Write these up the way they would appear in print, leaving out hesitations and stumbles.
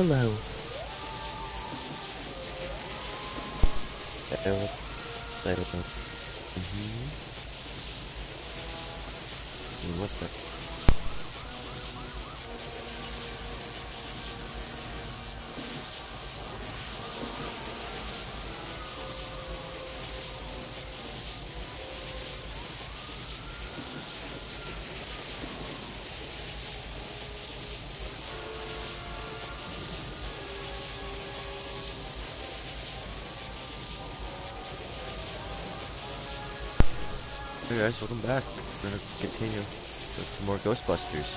hello. What's that? Hey guys, welcome back. We're gonna continue with some more Ghostbusters.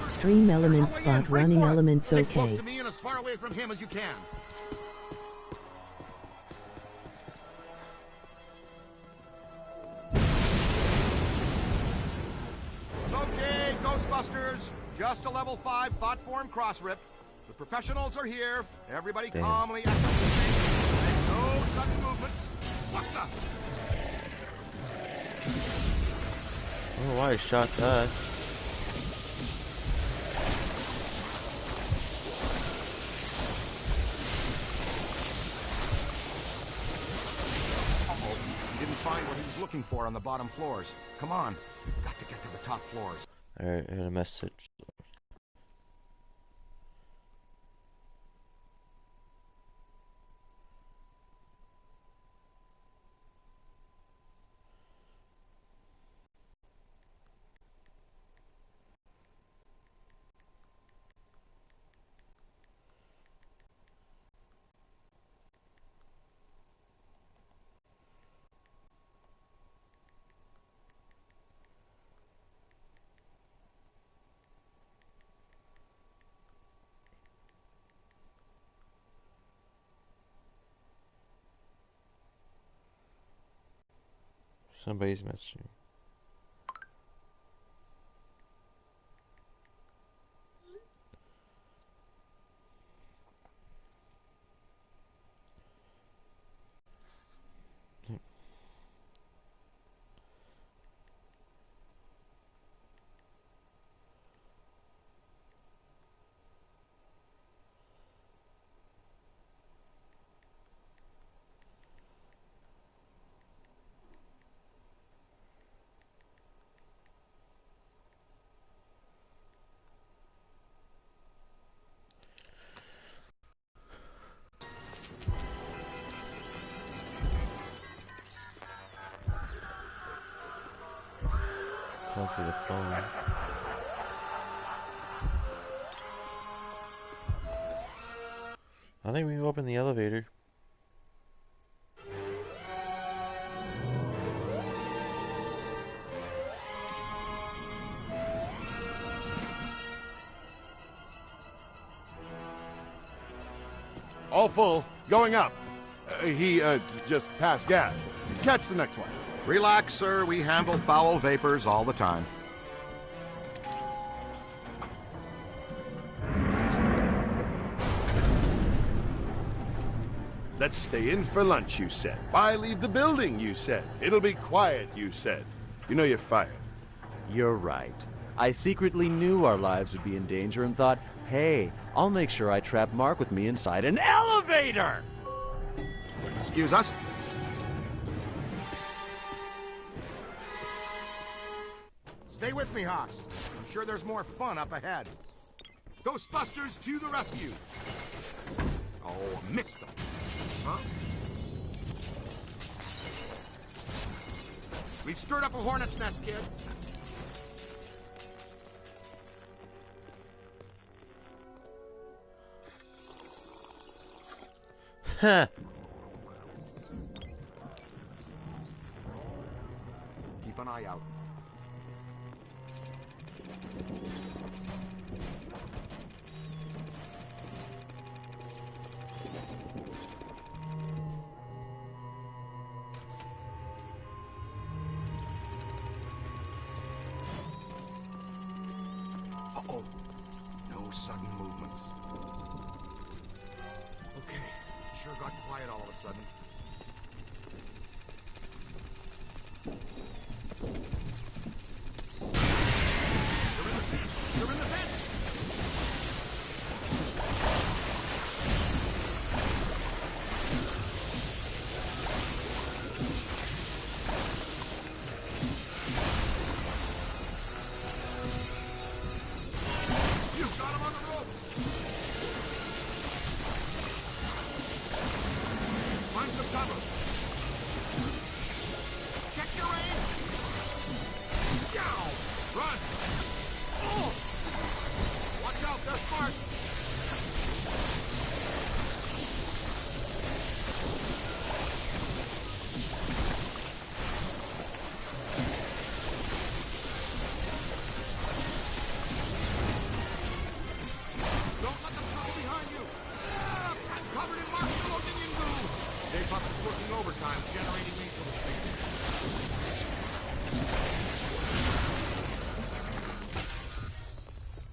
Stream elements spot running elements Stay okay. close to me and as far away from him as you can. Okay, Ghostbusters. Just a level 5 thought form cross rip. The professionals are here. Everybody calmly exit the space. And no sudden movements. What the? I don't know why I shot that. Uh-oh. He didn't find what he was looking for on the bottom floors. Come on. We've got to get to the top floors. Alright, I got a message. Somebody's messaging. Talk to the phone. I think we can open the elevator. All full. Going up. He just passed gas. Catch the next one. Relax, sir. We handle foul vapors all the time. Let's stay in for lunch, you said. Why leave the building, you said. It'll be quiet, you said. You know you're fired. You're right. I secretly knew our lives would be in danger and thought, hey, I'll make sure I trap Mark with me inside an elevator! Excuse us? Stay with me, Haas. I'm sure there's more fun up ahead. Ghostbusters to the rescue! Oh, mixed them. Huh? We've stirred up a hornet's nest, kid. Huh. Keep an eye out. Uh-oh. No sudden movements. Okay. Sure got quiet all of a sudden. You're in the vent! You've got him on the rope! Find some cover! Check your aim! Yow! Run! Oh! Watch out, they're smart! Don't let them come behind you! Ah, I'm covered in marshmallow Indian goo! Dave Buck is working overtime, generating lethal escapes.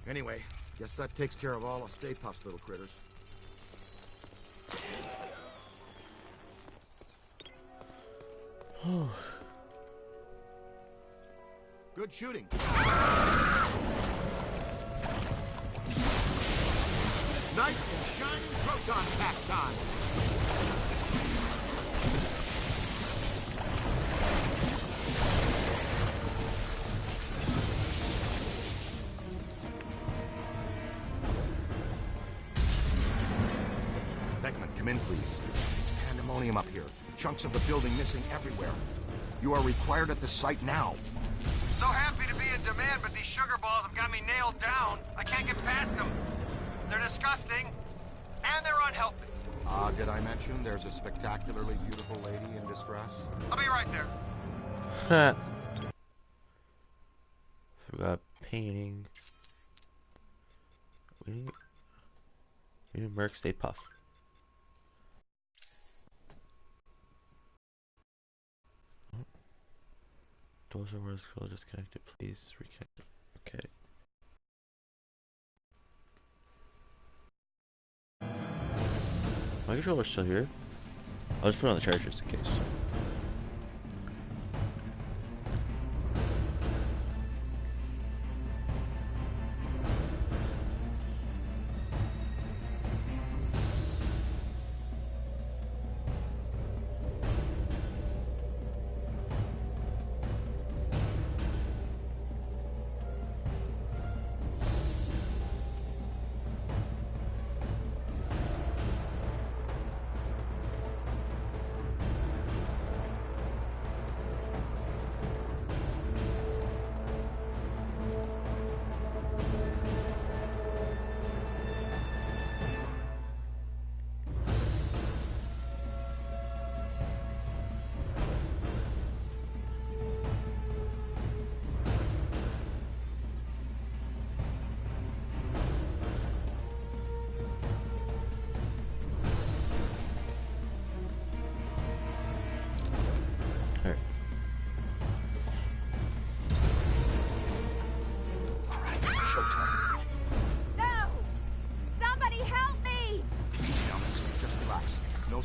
Anyway, guess that takes care of all of Stay Puft's little critters. Good shooting. Knight and shining proton pack time. Beckman, come in, please. Pandemonium up here. Chunks of the building missing everywhere. You are required at the site now. So happy to be in demand, but these sugar balls have got me nailed down. I can't get past them. They're disgusting, and they're unhealthy. Did I mention there's a spectacularly beautiful lady in distress? I'll be right there. So we got painting. We need Merc Stay Puft. Doors are where it's disconnected. Please reconnect it. Okay. My controller's still here. I'll just put it on the charger just in case.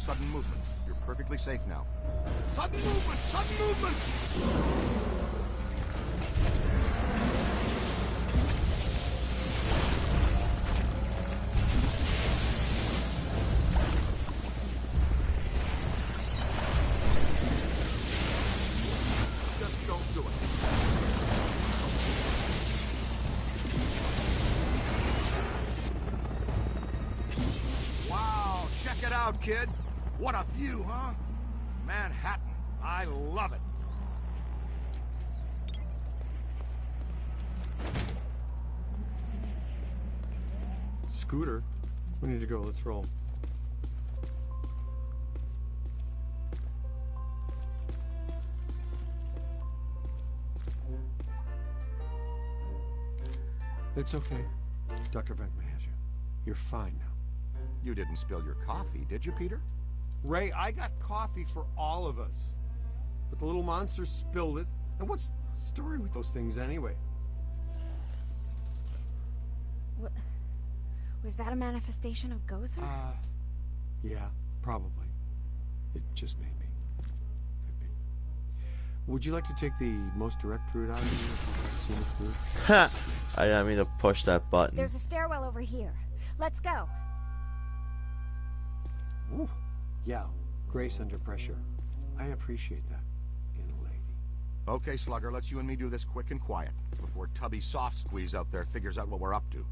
Sudden movements. You're perfectly safe now. Sudden movements! Sudden movements! Just don't do it. Wow, check it out, kid. What a view, huh? Manhattan. I love it. Scooter, we need to go. Let's roll. It's okay. Dr. Venkman has you. You're fine now. You didn't spill your coffee, did you, Peter? Ray, I got coffee for all of us. But the little monster spilled it. And what's the story with those things anyway? What? Was that a manifestation of Gozer? Yeah, probably. It just made me. Could be. Would you like to take the most direct route out of here? Scenic route? Ha! I didn't mean to push that button. There's a stairwell over here. Let's go. Ooh. Yeah, grace under pressure. I appreciate that in a lady. Okay, Slugger, let's you and me do this quick and quiet before Tubby Soft Squeeze out there figures out what we're up to.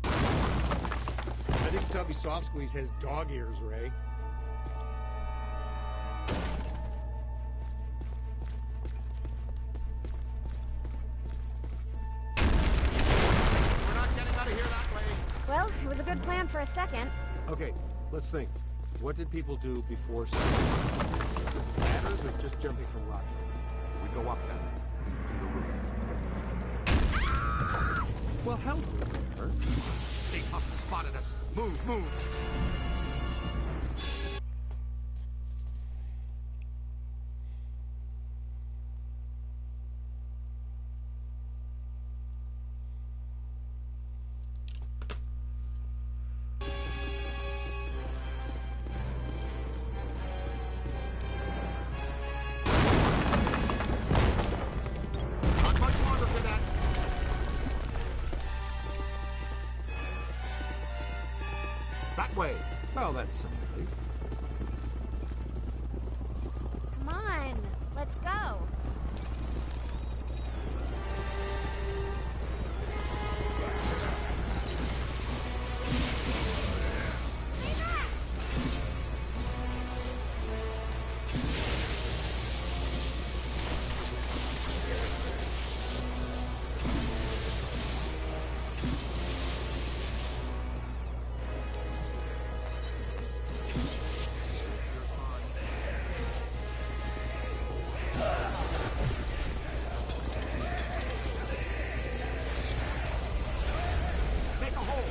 I think Tubby Soft Squeeze has dog ears, Ray. We're not getting out of here that way. Well, it was a good plan for a second. Okay, let's think. What did people do before sunrise? Was it ladders or just jumping from rock? We go up then. To the roof. Well, hell, her. Stay Puff spotted us. Move, move. Not much longer for that. That way. Well, that's some relief. Come on, let's go. Make a hole.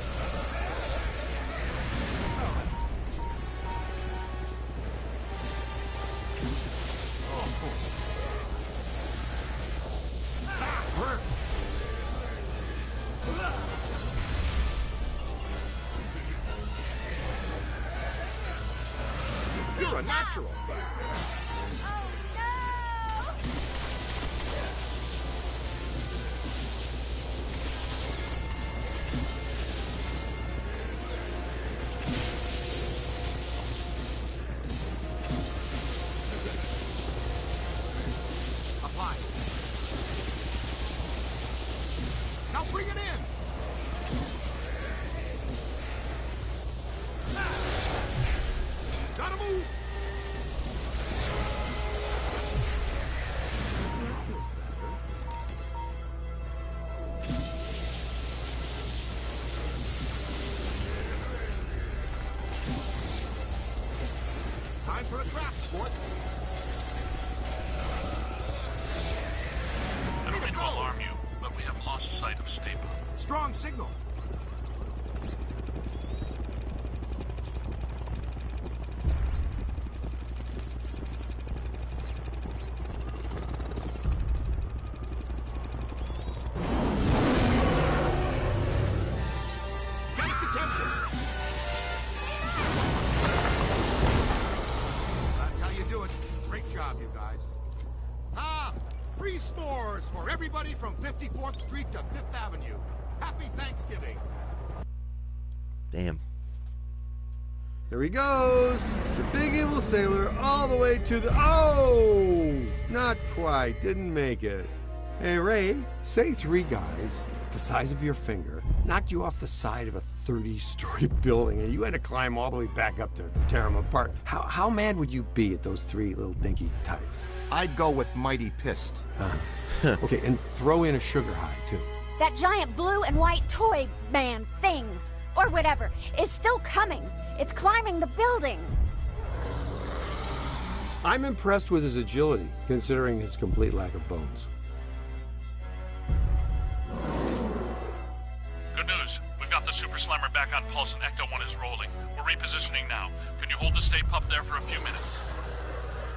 You're a natural. Oh no! Apply. Now bring it in. Gotta move. Time for a trap, sport. I don't mean to alarm you, but we have lost sight of Stable. Strong signal. Got its attention. That's how you do it. Great job, you guys. Ah, free s'mores for everybody from 54th Street to 5th Avenue. Happy Thanksgiving. Damn. There he goes! The big evil sailor all the way to the... Oh! Not quite. Didn't make it. Hey, Ray, say 3 guys, the size of your finger, knocked you off the side of a 30-story building and you had to climb all the way back up to tear them apart. How mad would you be at those 3 little dinky types? I'd go with mighty pissed. Okay, and throw in a sugar high, too. That giant blue and white toy man thing, or whatever, is still coming. It's climbing the building. I'm impressed with his agility, considering his complete lack of bones. Good news. We've got the Super Slammer back on pulse and Ecto-1 is rolling. We're repositioning now. Can you hold the Stay Puft there for a few minutes?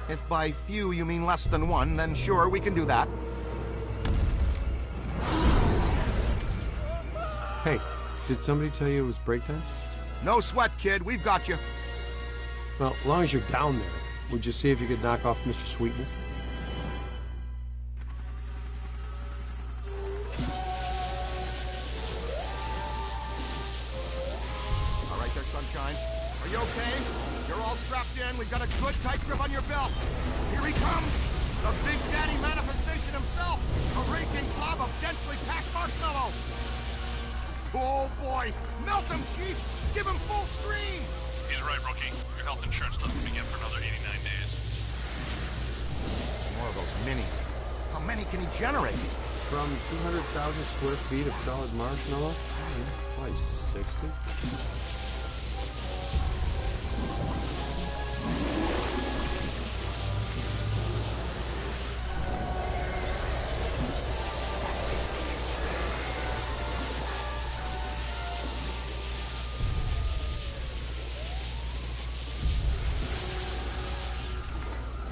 If by few you mean less than 1, then sure, we can do that. Hey, did somebody tell you it was break time? No sweat, kid. We've got you. Well, as long as you're down there, would you see if you could knock off Mr. Sweetness? sunshine. Are you okay? You're all strapped in. We've got a good tight grip on your belt. Here he comes. The Big Daddy manifestation himself. A raging blob of densely packed marshmallow. Oh boy. Melt him, Chief. Give him full screen. He's right, Rookie. Your health insurance doesn't begin for another 89 days. More of those minis. How many can he generate? From 200,000 square feet of solid marshmallow? Probably 60.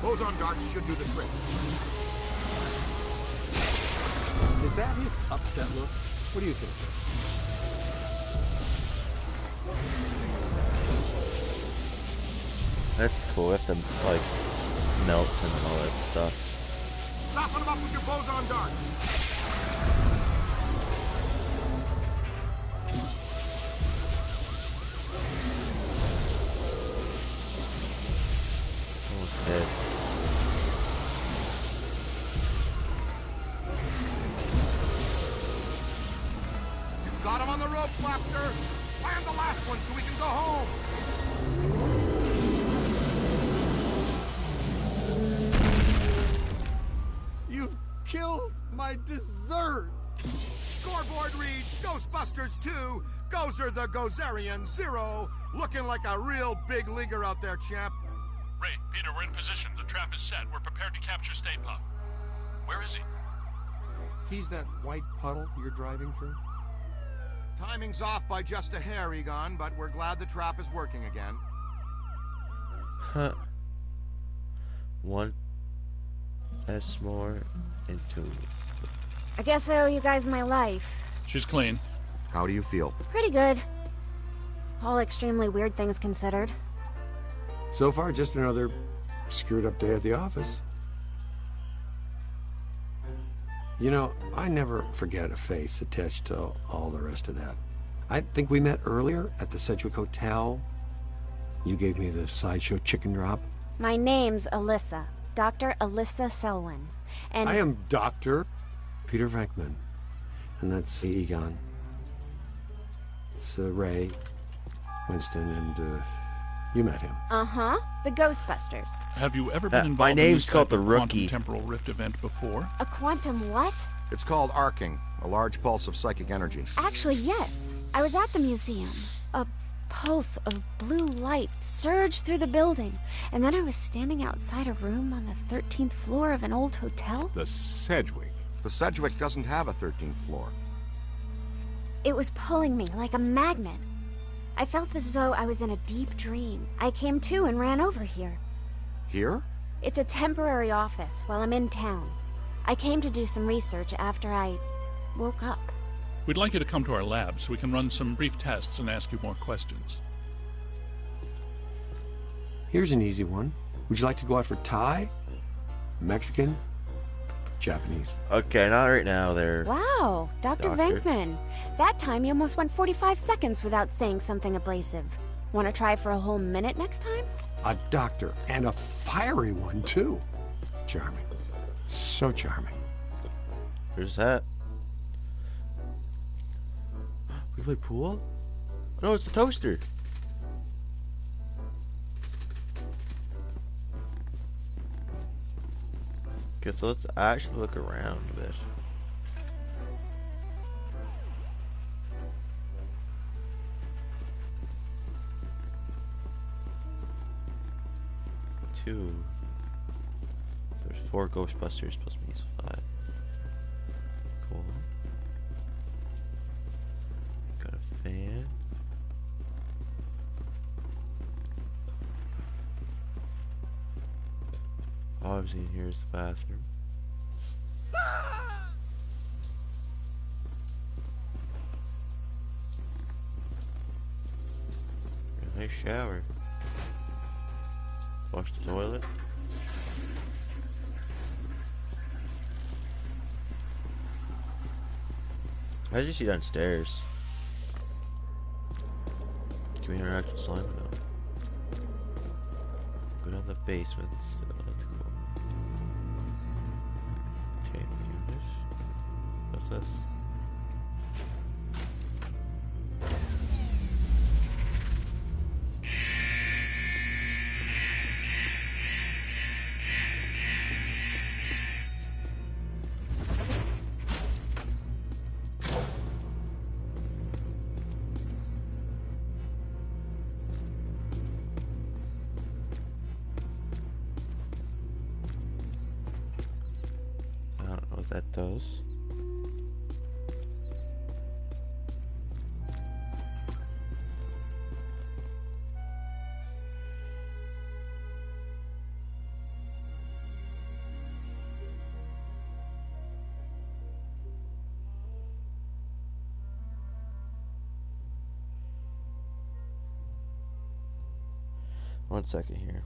Boson darts should do the trick. Is that his upset look? What do you think? That's cool. If them like melt and all that stuff. Soften him up with your boson darts. Almost dead. Got him on the ropes, Lobster. Land the last one so we can go home. You've killed my dessert! Scoreboard reads Ghostbusters 2, Gozer the Gozerian 0. Looking like a real big leaguer out there, champ. Ray, Peter, we're in position. The trap is set. We're prepared to capture Stay Puft. Where is he? He's that white puddle you're driving through? Timing's off by just a hair, Egon, but we're glad the trap is working again. Huh. 1 S more into. I guess I owe you guys my life. She's clean. How do you feel? Pretty good. All extremely weird things considered. So far, just another screwed up day at the office. You know, I never forget a face attached to all the rest of that. I think we met earlier at the Sedgwick Hotel. You gave me the sideshow chicken drop. My name's Alyssa. Dr. Alyssa Selwyn. And I am Dr. Peter Venkman. And that's Egon. It's Ray, Winston, and you met him. Uh-huh. The Ghostbusters. Have you ever been involved my in name's this called type of the Rookie. quantum temporal rift event before? A quantum what? It's called arcing, a large pulse of psychic energy. Actually, yes. I was at the museum. A pulse of blue light surged through the building, and then I was standing outside a room on the 13th floor of an old hotel. The Sedgwick. The Sedgwick doesn't have a 13th floor. It was pulling me like a magnet. I felt as though I was in a deep dream. I came to and ran over here. Here? It's a temporary office while I'm in town. I came to do some research after I woke up. We'd like you to come to our lab so we can run some brief tests and ask you more questions. Here's an easy one. Would you like to go out for Thai? Mexican? Japanese? Okay, not right now there. Wow, Dr. Doctor. Venkman. That time you almost went 45 seconds without saying something abrasive. Want to try for a whole minute next time? A doctor, and a fiery one, too. Charming. So charming. There's that. We play pool? No, it's the toaster. Okay, so let's actually look around a bit. Two. There's 4 Ghostbusters plus me, so 5. Cool. Got a fan. Obviously, in here is the bathroom. A nice shower. Wash the toilet. How did you see downstairs? Can we interact with slime? No. Go down the basement. So that's cool. Tame unit. What's this? That does. One second here.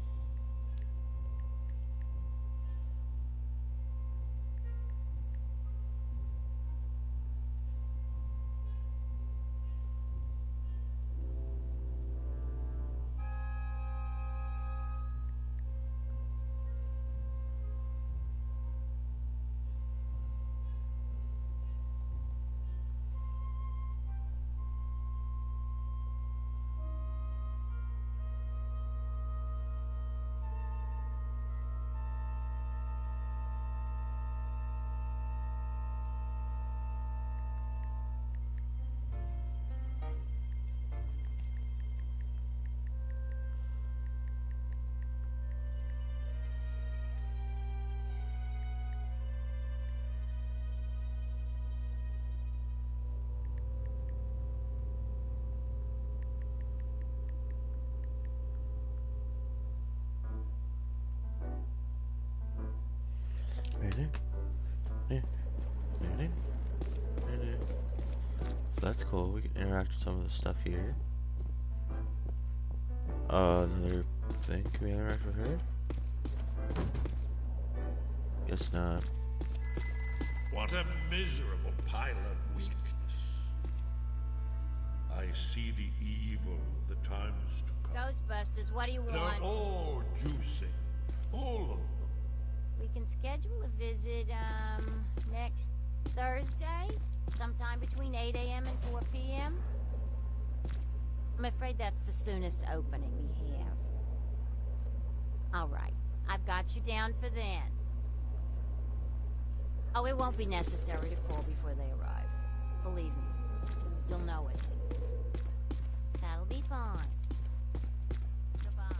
So that's cool. We can interact with some of the stuff here. Another thing. Can we interact with her? Guess not. What a miserable pile of weakness. I see the evil of the times to come. Ghostbusters, what do you They're want? all juicing. All of them. We can schedule a visit, next Thursday? Sometime between 8 a.m. and 4 p.m.? I'm afraid that's the soonest opening we have. Alright, I've got you down for then. Oh, it won't be necessary to call before they arrive. Believe me, you'll know it. That'll be fine. Goodbye.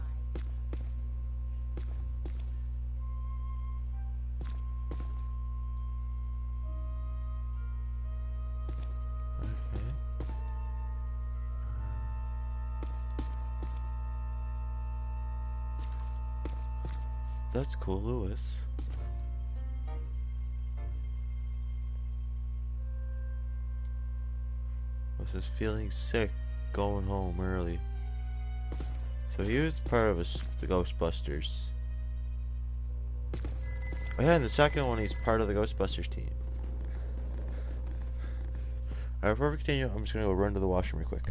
That's cool, Lewis. Was feeling sick, going home early. So he was part of the Ghostbusters. Oh yeah, in the second one he's part of the Ghostbusters team. Alright, before we continue, I'm just gonna go run to the washroom real quick.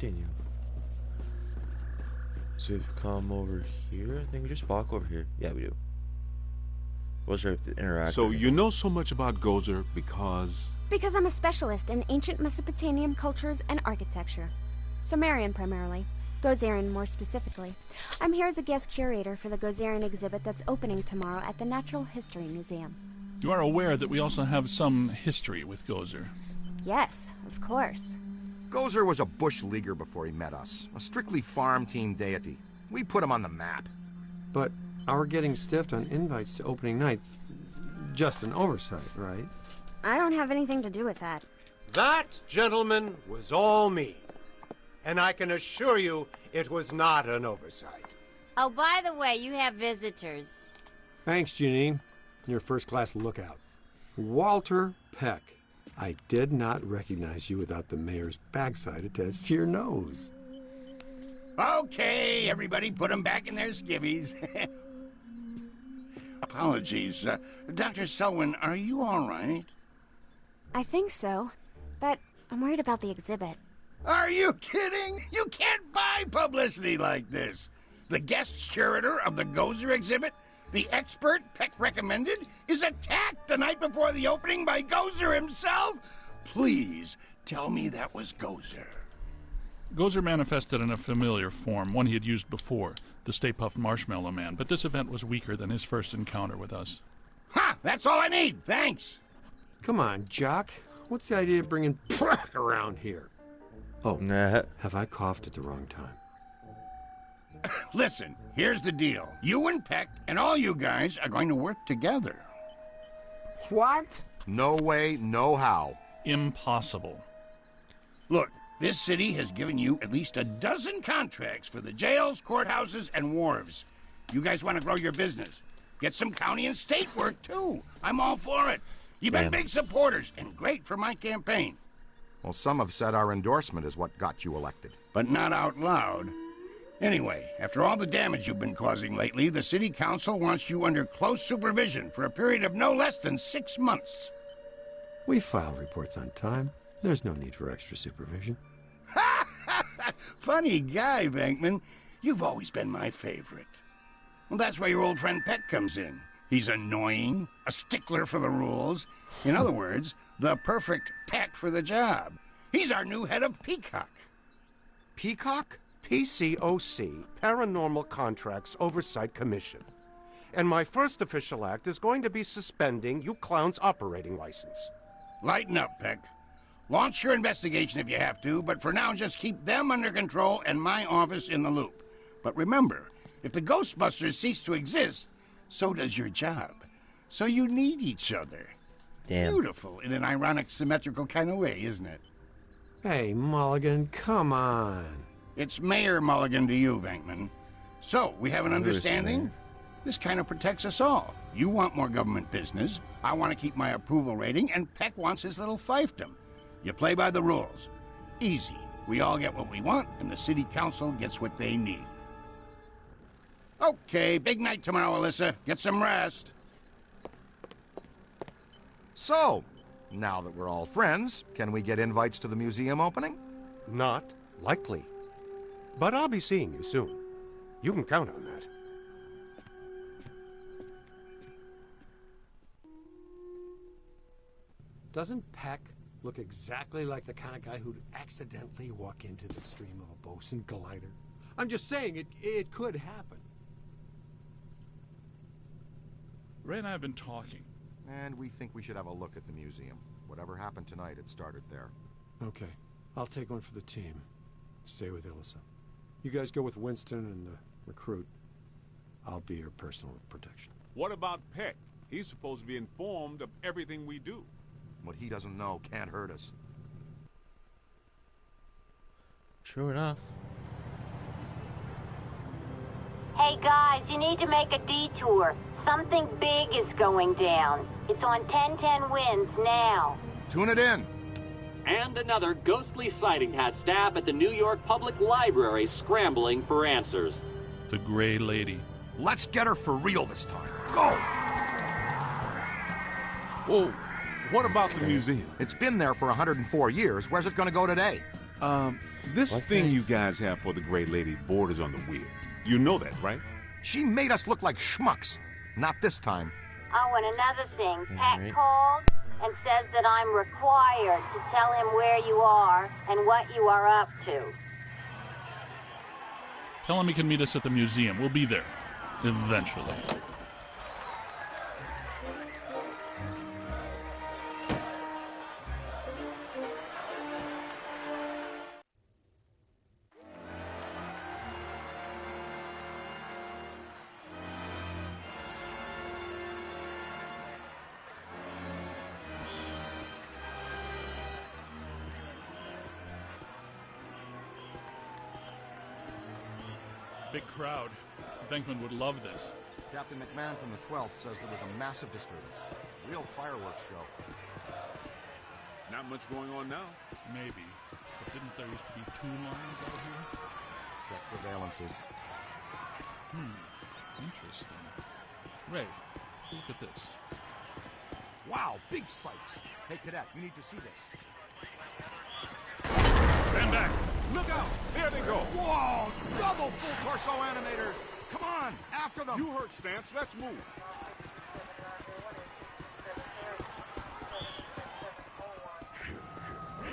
continue. So we've come over here. I think we just walk over here. Yeah, we do. We'll just have to interact. So you know so much about Gozer because... Because I'm a specialist in ancient Mesopotamian cultures and architecture. Sumerian primarily. Gozerian more specifically. I'm here as a guest curator for the Gozerian exhibit that's opening tomorrow at the Natural History Museum. You are aware that we also have some history with Gozer. Yes, of course. Gozer was a bush leaguer before he met us. A strictly farm team deity. We put him on the map. But our getting stiffed on invites to opening night, just an oversight, right? I don't have anything to do with that. That, gentlemen, was all me. And I can assure you it was not an oversight. Oh, by the way, you have visitors. Thanks, Janine. You're a first-class lookout. Walter Peck. I did not recognize you without the mayor's backside attached to your nose. Okay, everybody put them back in their skivvies. Apologies. Dr. Selwyn, are you all right? I think so, but I'm worried about the exhibit. Are you kidding? You can't buy publicity like this. The guest curator of the Gozer exhibit, the expert Peck recommended, is attacked the night before the opening by Gozer himself? Please tell me that was Gozer. Gozer manifested in a familiar form, one he had used before, the Stay Puft Marshmallow Man, but this event was weaker than his first encounter with us. Ha! That's all I need, thanks. Come on, Jock. What's the idea of bringing Peck around here? Oh, have I coughed at the wrong time? Listen, here's the deal. You and Peck and all you guys are going to work together. What? No way, no how. Impossible. Look, this city has given you at least a dozen contracts for the jails, courthouses, and wharves. You guys want to grow your business. Get some county and state work, too. I'm all for it. You've been big supporters and great for my campaign. Well, some have said our endorsement is what got you elected. But not out loud. Anyway, after all the damage you've been causing lately, the city council wants you under close supervision for a period of no less than 6 months. We file reports on time. There's no need for extra supervision. Funny guy, Venkman. You've always been my favorite. Well, that's where your old friend Peck comes in. He's annoying, a stickler for the rules. In other words, the perfect Peck for the job. He's our new head of Peacock. Peacock? PCOC, Paranormal Contracts Oversight Commission. And my first official act is going to be suspending you clowns' operating license. Lighten up, Peck. Launch your investigation if you have to, but for now just keep them under control and my office in the loop. But remember, if the Ghostbusters cease to exist, so does your job. So you need each other. Damn. Beautiful in an ironic, symmetrical kind of way, isn't it? Hey, Mulligan, come on. It's Mayor Mulligan to you, Venkman. So, we have an understanding? This kind of protects us all. You want more government business, I want to keep my approval rating, and Peck wants his little fiefdom. You play by the rules. Easy. We all get what we want, and the city council gets what they need. Okay, big night tomorrow, Alyssa. Get some rest. So, now that we're all friends, can we get invites to the museum opening? Not likely. But I'll be seeing you soon. You can count on that. Doesn't Peck look exactly like the kind of guy who'd accidentally walk into the stream of a Bosun glider? I'm just saying, it could happen. Ray and I have been talking. And we think we should have a look at the museum. Whatever happened tonight, it started there. Okay. I'll take one for the team. Stay with Ilsa. You guys go with Winston and the recruit. I'll be your personal protection. What about Peck? He's supposed to be informed of everything we do. What he doesn't know can't hurt us. True enough. Hey guys, you need to make a detour. Something big is going down. It's on 1010 Winds now. Tune it in. And another ghostly sighting has staff at the New York Public Library scrambling for answers. The Gray Lady. Let's get her for real this time. Go! Whoa, what about the museum? It's been there for 104 years. Where's it going to go today? This What thing the- you guys have for the Gray Lady borders on the weird. You know that, right? She made us look like schmucks. Not this time. Oh, and another thing, Pat Alright. called and says that I'm required to tell him where you are and what you are up to. Tell him he can meet us at the museum. We'll be there. Eventually. Big crowd. Venkman would love this. Captain McMahon from the 12th says there was a massive disturbance. Real fireworks show. Not much going on now. Maybe. But didn't there used to be 2 lines out here? Check for valences. Interesting. Ray, look at this. Wow, big spikes. Hey, Cadet, you need to see this. Stand back! Look out! There they go! Whoa! Double full torso animators! Come on, after them! You heard Stance. Let's move.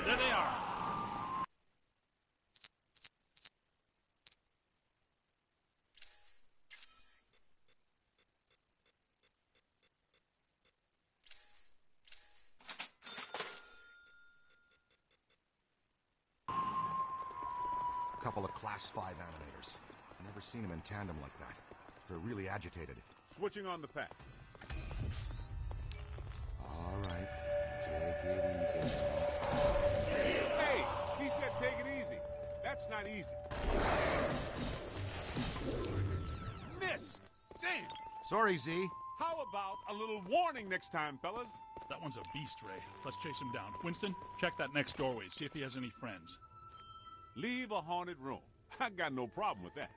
There they are! A couple of Class 5 animators. Never seen them in tandem like that. They're really agitated. Switching on the pack. All right, take it easy. Hey, he said take it easy. That's not easy. Missed. Damn. Sorry, Z. How about a little warning next time, fellas? That one's a beast, Ray. Let's chase him down. Winston, check that next doorway. See if he has any friends. Leave a haunted room. I got no problem with that.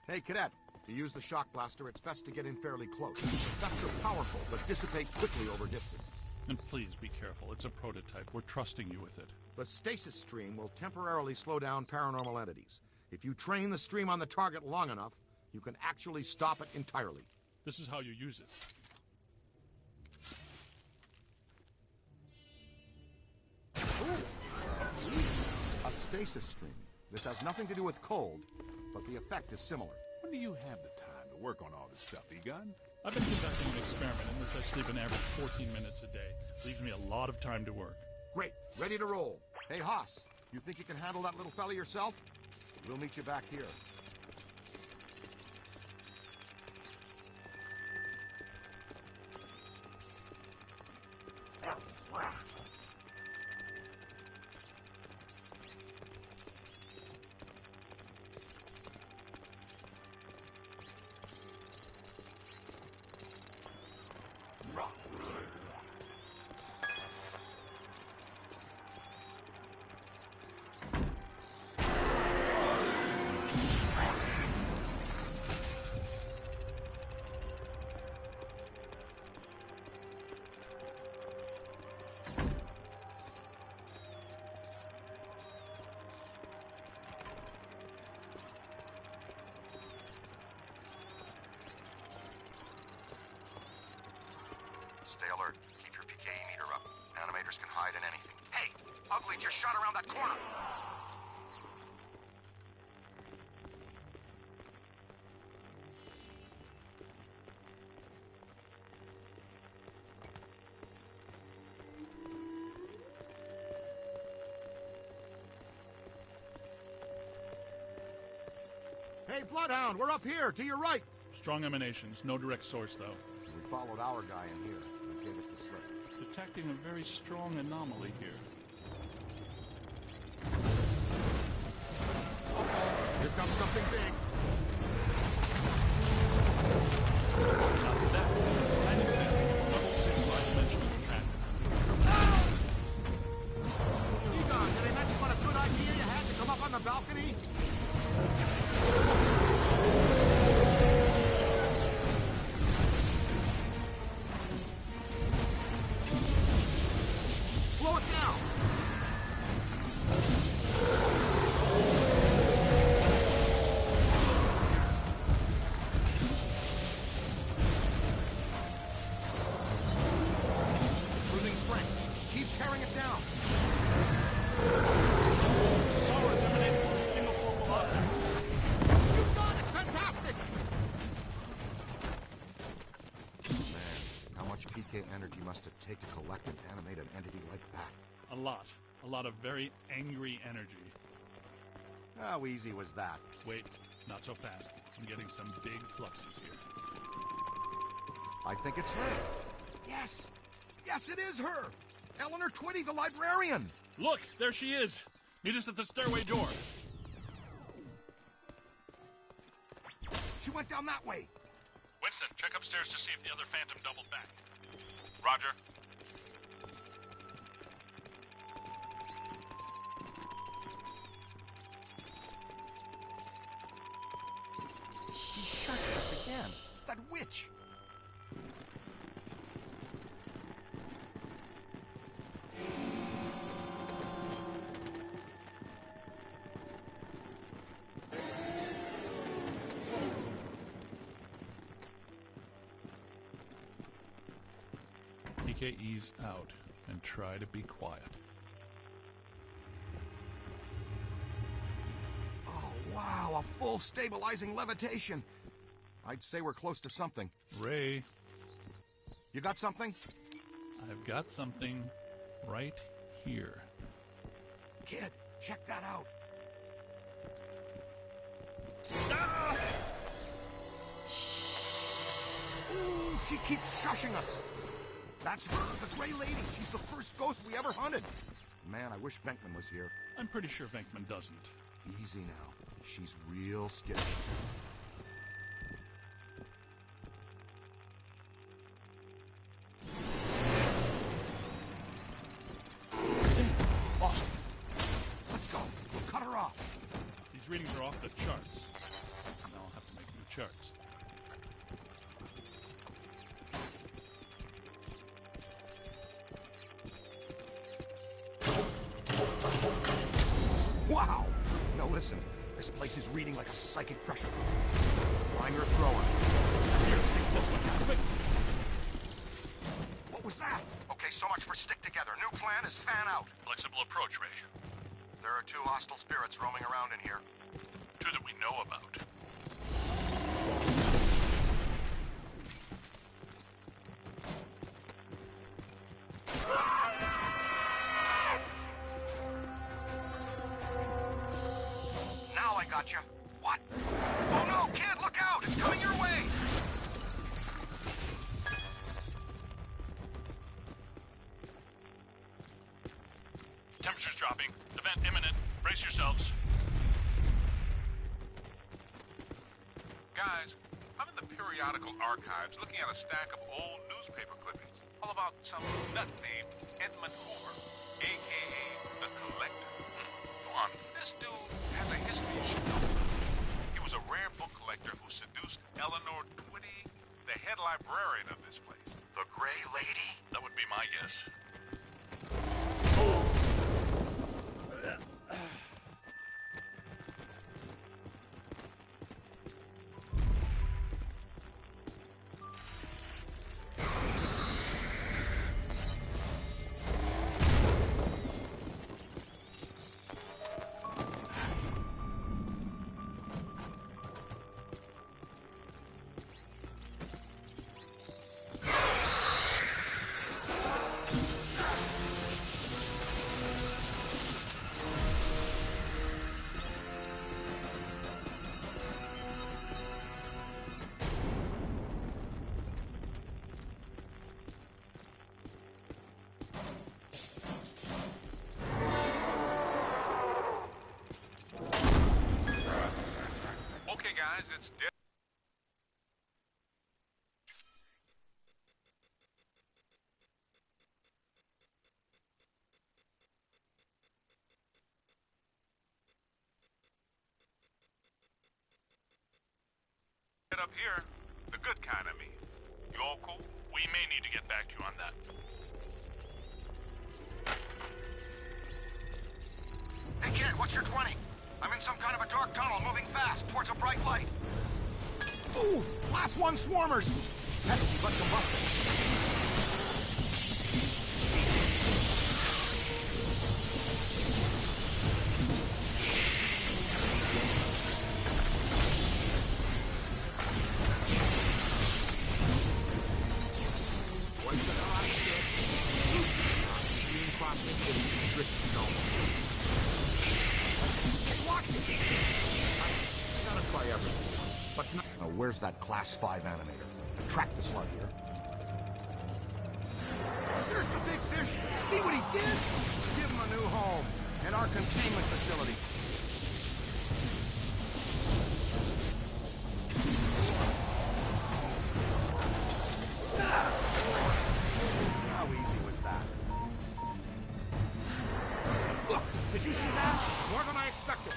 Hey, Cadet, to use the shock blaster, it's best to get in fairly close. Effects are powerful, but dissipate quickly over distance. And please be careful. It's a prototype. We're trusting you with it. The stasis stream will temporarily slow down paranormal entities. If you train the stream on the target long enough, you can actually stop it entirely. This is how you use it. A stasis stream. This has nothing to do with cold, but the effect is similar. When do you have the time to work on all this stuff, Egon? I've been conducting an experiment in which I sleep an average 14 minutes a day. Leaves me a lot of time to work. Great. Ready to roll. Hey, Haas, you think you can handle that little fella yourself? We'll meet you back here. Stay alert. Keep your PKE meter up. Animators can hide in anything. Hey! Ugly just shot around that corner! Hey, Bloodhound, we're up here, to your right! Strong emanations. No direct source, though. We followed our guy in here. He gave us the slip. Detecting a very strong anomaly here. Here comes something big. Not that. An example of a level 6 five-dimensional tracker. Egon, did I mention what a good idea you had to come up on the balcony? Slow it down! energy must it take to collect and animate an entity like that? A lot. A lot of very angry energy. How easy was that? Wait, not so fast. I'm getting some big fluxes here. I think it's her. Yes! Yes, it is her! Eleanor Twitty, the librarian! Look, there she is! Meet us at the stairway door. She went down that way. Winston, check upstairs to see if the other Phantom doubled back. Roger. She shot us again. That witch! ease out and try to be quiet. Oh, wow, a full stabilizing levitation. I'd say we're close to something. Ray. You got something? I've got something right here. Kid, check that out. Ah! Ooh, she keeps shushing us. That's her, the Gray Lady. She's the first ghost we ever hunted. Man, I wish Venkman was here. I'm pretty sure Venkman doesn't. Easy now. She's real skittish. Lost. Let's go. We'll cut her off. These readings are off the charts. Now I'll have to make new charts. Wow! Now listen, this place is reading like a psychic pressure. Find your thrower. Here, stick this one. Quick! What was that? Okay, so much for stick together. New plan is fan out. Flexible approach, Ray. There are 2 hostile spirits roaming around in here. 2 that we know about. Now I got you. What? Oh no, kid, look out! It's coming your way! Temperature's dropping. Event imminent. Brace yourselves. Guys, I'm in the periodical archives looking at a stack of old newspaper clippings, all about some nut named Edmund Hoover, a.k.a. the Collector. Go on. This dude has a history you should know. He was a rare book collector who seduced Eleanor Twitty, the head librarian of this place. The Gray Lady? That would be my guess. Okay, guys, it's dead. Up here, the good kind of me. You all cool? We may need to get back to you on that. Hey kid, what's your 20? I'm in some kind of a dark tunnel moving fast towards a bright light. Ooh! Class 1 swarmers! Pesky but combustible. Poison eye. everything. But now, where's that Class 5 animator? Track the slug here. There's the big fish. See what he did? Give him a new home in our containment facility. How easy was that? Look, did you see that? More than I expected.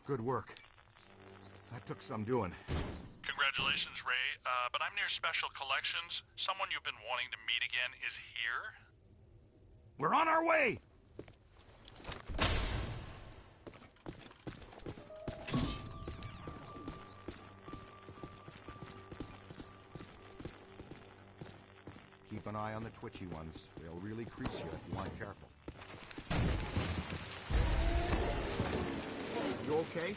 Good work. That took some doing. Congratulations, Ray. But I'm near Special Collections. Someone you've been wanting to meet again is here. We're on our way! Keep an eye on the twitchy ones. They'll really crease you if you aren't careful. You okay?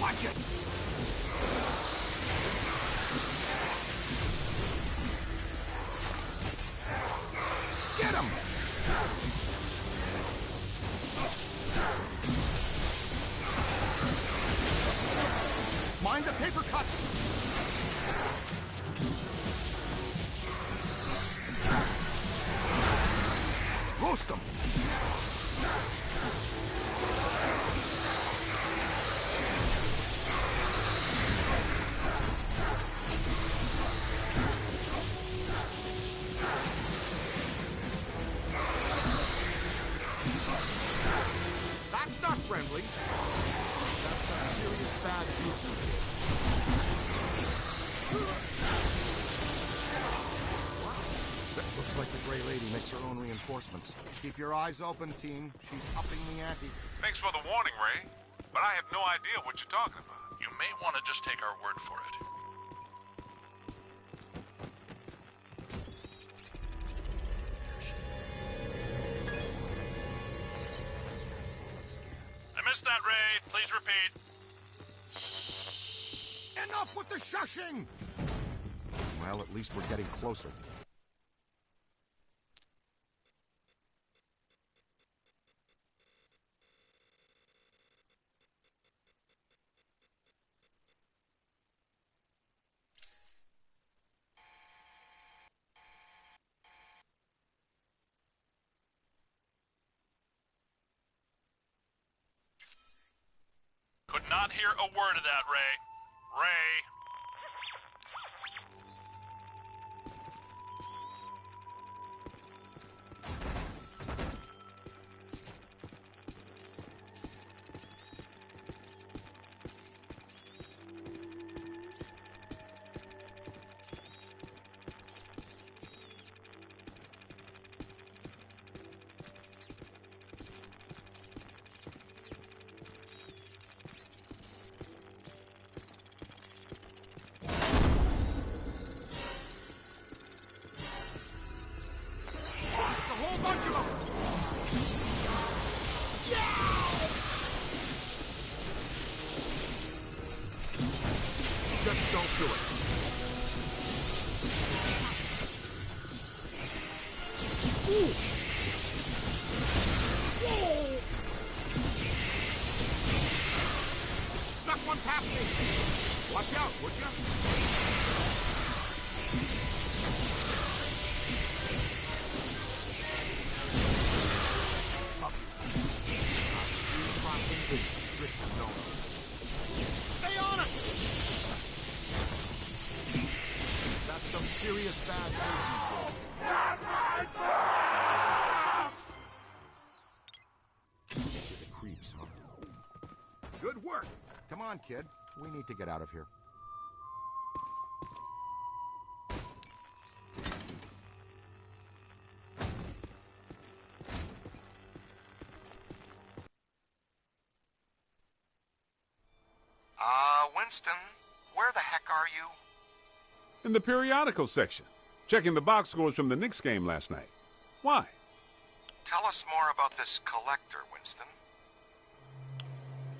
Watch it! Get him! Mind the paper cuts! Roast them! That's not friendly. That's some serious bad juju. Looks like the Gray Lady makes her own reinforcements. Keep your eyes open, team. She's upping the ante. Thanks for the warning, Ray. But I have no idea what you're talking about. You may want to just take our word for it. I missed that, Ray. Please repeat. Enough with the shushing! Well, at least we're getting closer. Could not hear a word of that, Ray. Ray. Just don't do it. Ooh. Whoa. Snuck one past me. Watch out, would you? Stay on it! That's some serious bad business. To the creeps, huh? Good work! Come on, kid. We need to get out of here. Winston, where the heck are you? In the periodical section, checking the box scores from the Knicks game last night. Why? Tell us more about this collector, Winston.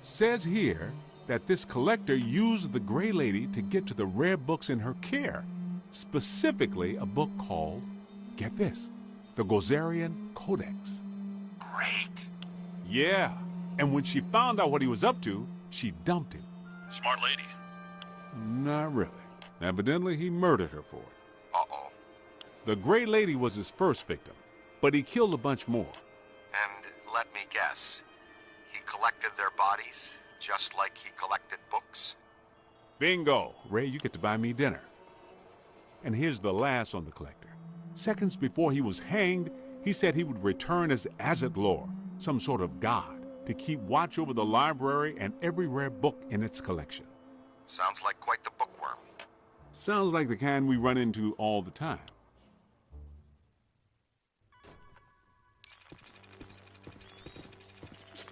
Says here that this collector used the Gray Lady to get to the rare books in her care. Specifically, a book called, get this, the Gozerian Codex. Great. Yeah, and when she found out what he was up to, she dumped him. Smart lady. Not really. Evidently, he murdered her for it. Uh-oh. The Gray Lady was his first victim, but he killed a bunch more. And let me guess, he collected their bodies, just like he collected books? Bingo! Ray, you get to buy me dinner. And here's the last on the collector. Seconds before he was hanged, he said he would return as Azathlor, some sort of god, to keep watch over the library and every rare book in its collection. Sounds like quite the bookworm. Sounds like the kind we run into all the time.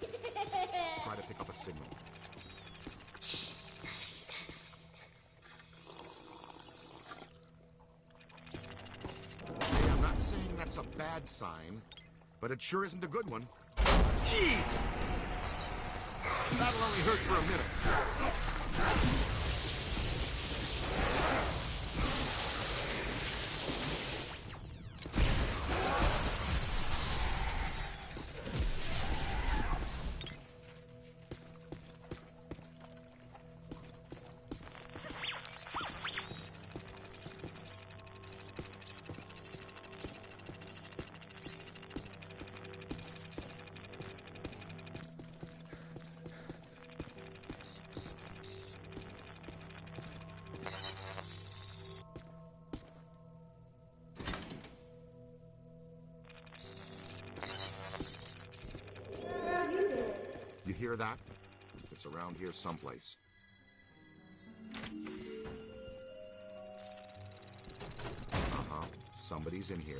Try to pick up a signal. Okay, I'm not saying that's a bad sign, but it sure isn't a good one. Jeez! That'll only hurt for a minute. You hear that? It's around here someplace. Uh-huh. Somebody's in here.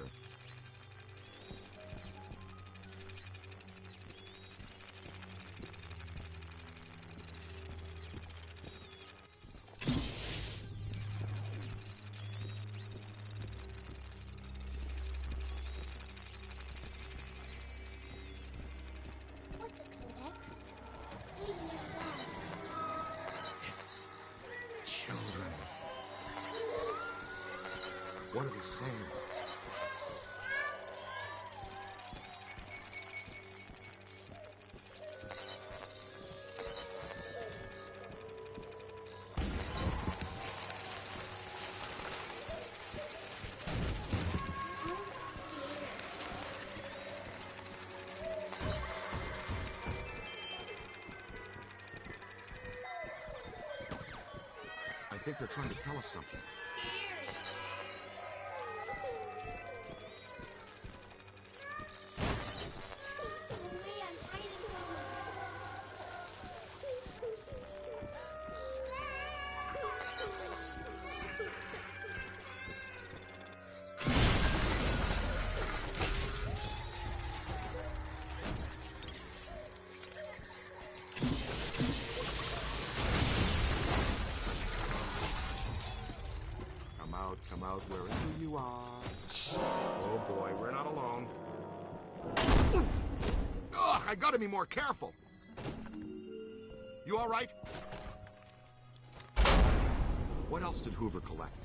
It's children. What are they saying? I think they're trying to tell us something. Come out wherever you are. Oh boy, we're not alone. Ugh, I gotta be more careful. You all right? What else did Hoover collect?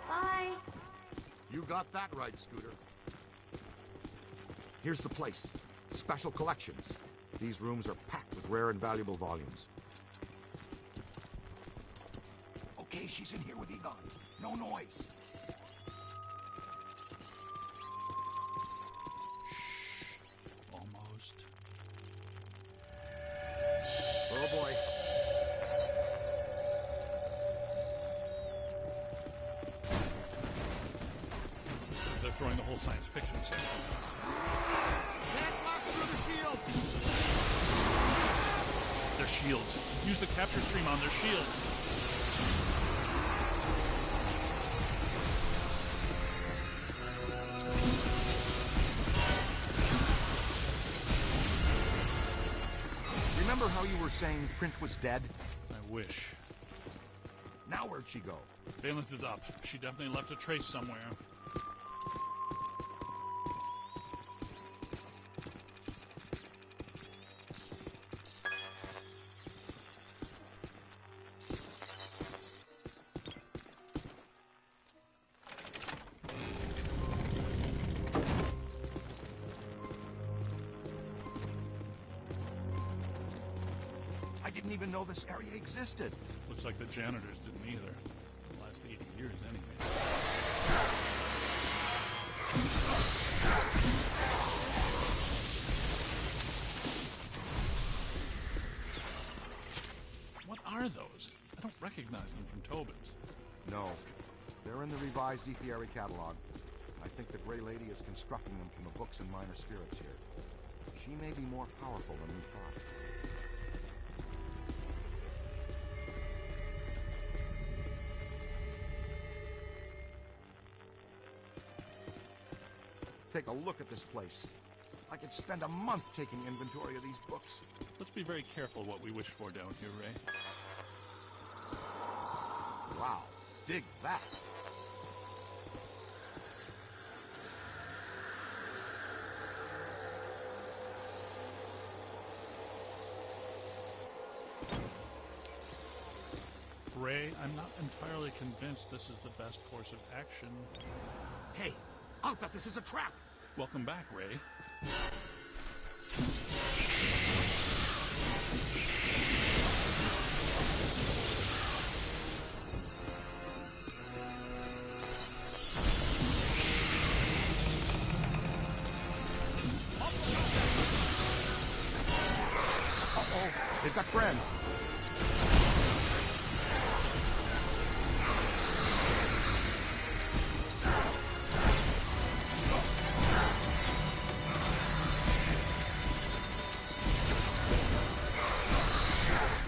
Bye. You got that right, Scooter. Here's the place. Special collections. These rooms are packed with rare and valuable volumes. Okay, she's in here with Egon. No noise. Almost. Oh boy. They're throwing the whole science fiction section. Can't blast through the shield! shields. Use the capture stream on their shields. Remember how you were saying Print was dead? I wish. Now where'd she go? Valence is up. She definitely left a trace somewhere. I didn't even know this area existed. Looks like the janitors didn't either. The last 80 years, anyway. What are those? I don't recognize them from Tobin's. No. They're in the revised Ethiary catalog. I think the Grey Lady is constructing them from the books and minor spirits here. She may be more powerful than we thought. Take a look at this place. I could spend a month taking inventory of these books. Let's be very careful what we wish for down here, Ray. Wow, dig that. Ray, I'm not entirely convinced this is the best course of action. Hey, I'll bet this is a trap. Welcome back, Ray. Uh-oh, they've got friends.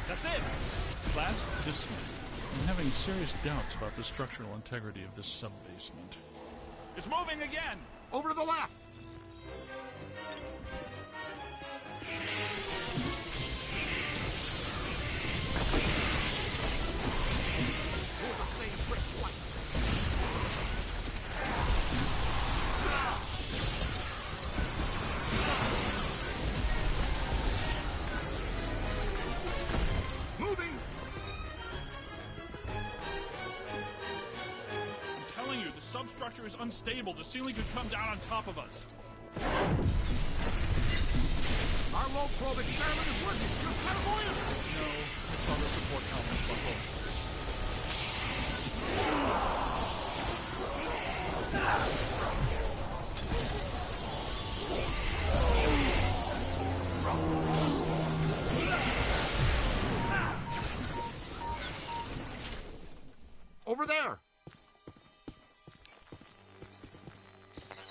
That's it! Class dismissed. I'm having serious doubts about the structural integrity of this sub-basement. It's moving again! Over to the left! Pull the same trick twice. Moving! I'm telling you, the substructure is unstable. The ceiling could come down on top of us. Our low probe experiment is working. You're clairvoyant. No, I saw the support columns buckle. Over there!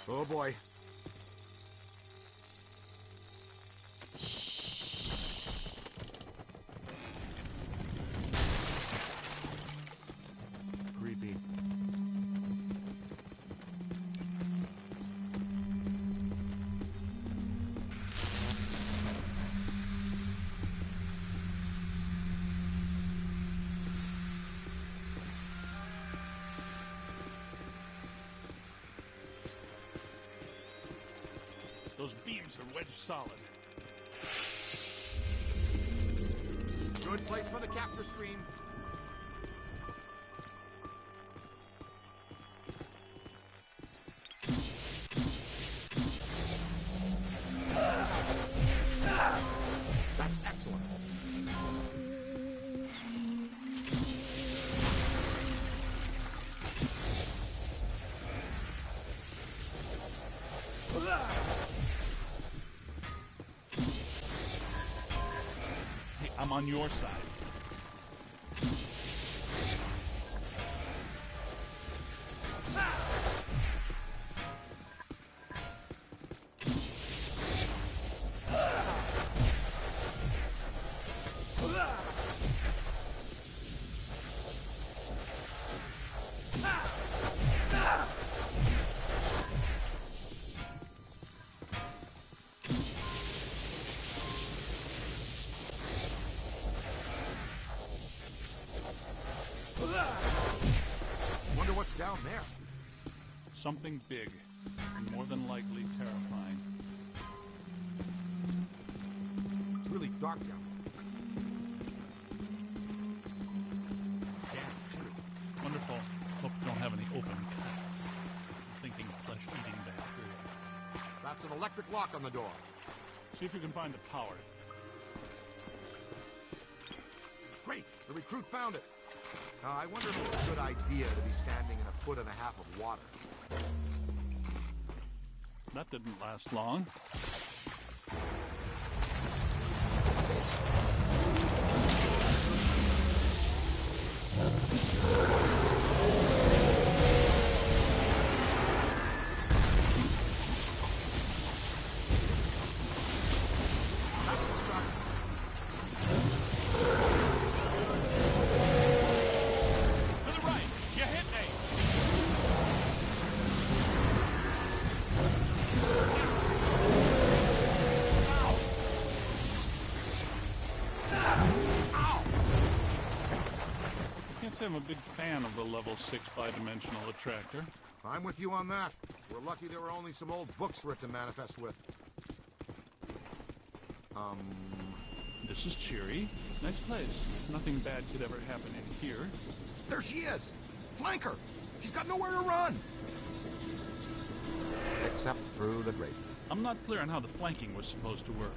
Oh boy. Creepy. Those beams are wedged solid. Good place for the capture stream. That's excellent. Hey, I'm on your side. Wonder what's down there. Something big, and more than likely terrifying. It's really dark down there. Wonderful. Hope you don't have any open cuts. I'm thinking flesh-eating bacteria. That's an electric lock on the door. See if you can find the power. Great! The recruit found it. I wonder if it's a good idea to be standing in 1.5 feet of water. That didn't last long. That's the start. To the right! You hit me! I can't say I'm a big fan of the level 6 bidimensional attractor. I'm with you on that. We're lucky there were only some old books for it to manifest with. This is cheery. Nice place. Nothing bad could ever happen in here. There she is! Flank her! She's got nowhere to run! Except through the grate. I'm not clear on how the flanking was supposed to work.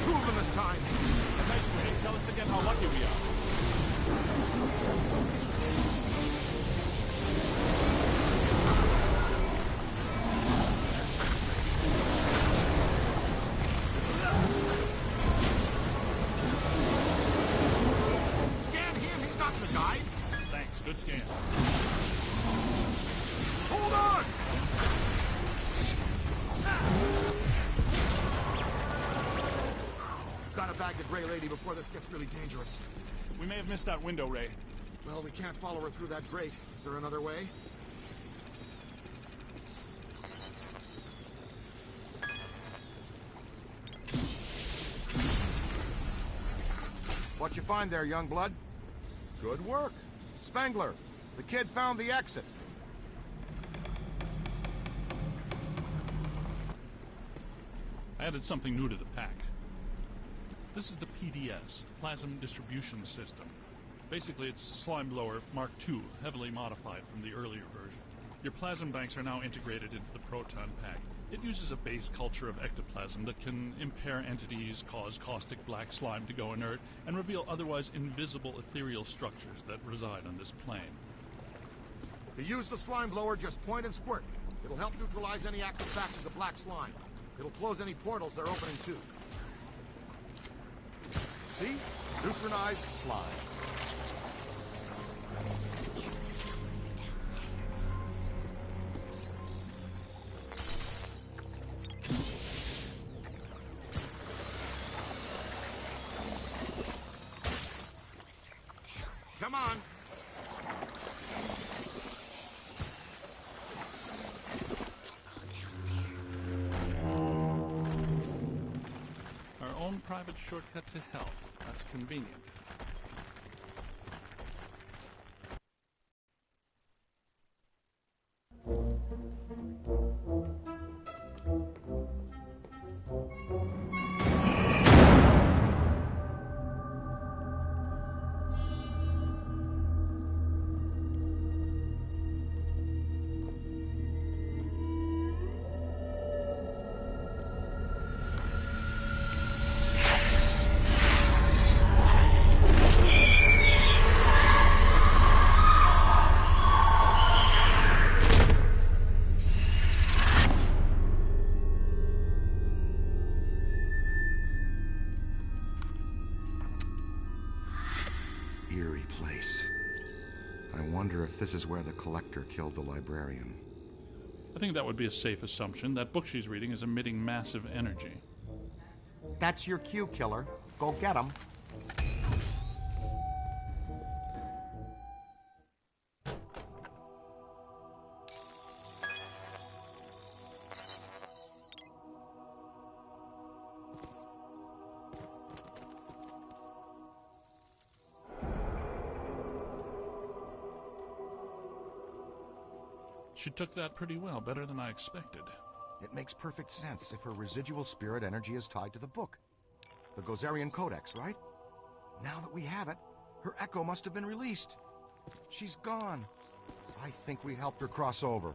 Two of them this time! Nice, Ray. Tell us again how lucky we are. Scan him! He's not the guy! Thanks. Good scan. Hold on! Gotta bag the gray lady before this gets really dangerous. We may have missed that window, Ray. Well, we can't follow her through that grate. Is there another way? What you find there, young blood? Good work. Spangler, the kid found the exit. I added something new to the pack. This is the PDS, Plasm Distribution System. Basically, it's Slime Blower Mark II, heavily modified from the earlier version. Your plasm banks are now integrated into the proton pack. It uses a base culture of ectoplasm that can impair entities, cause caustic black slime to go inert, and reveal otherwise invisible ethereal structures that reside on this plane. To use the slime blower, just point and squirt. It'll help neutralize any active factors of black slime. It'll close any portals they're opening too. See? Neutralized slime. Come on. Our own private shortcut to health. That's convenient. Eerie place. I wonder if this is where the collector killed the librarian. I think that would be a safe assumption. That book she's reading is emitting massive energy. That's your cue, killer. Go get him. She took that pretty well, better than I expected. It makes perfect sense if her residual spirit energy is tied to the book. The Gozerian Codex, right? Now that we have it, her echo must have been released. She's gone. I think we helped her cross over.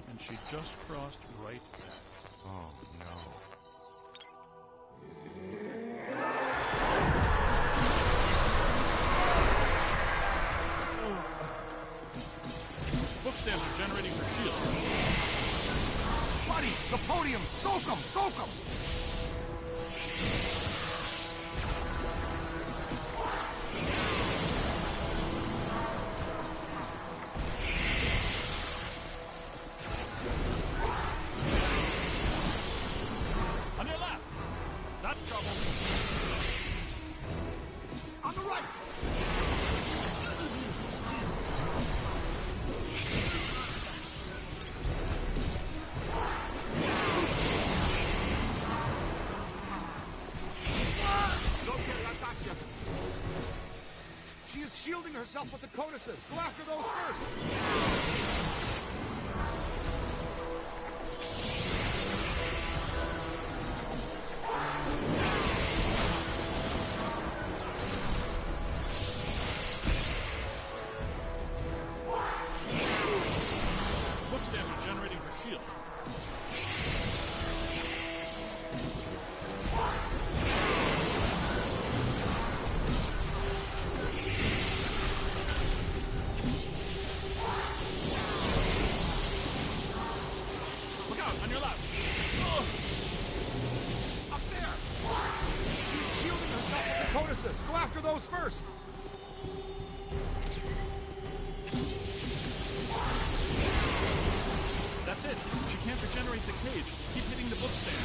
And she just crossed right there. Oh, no. Book stands are generating her shield. Buddy, the podium! Soak 'em! Soak 'em! On your left! That's trouble. On the right! It's okay, I got you. She is shielding herself with the codices. Go after those first. Book stands are generating her shield. Look out, on your left. Ugh. Up there! She's shielding herself with the codices. Go after those first. That's it. She can't regenerate the cage. Keep hitting the book stand.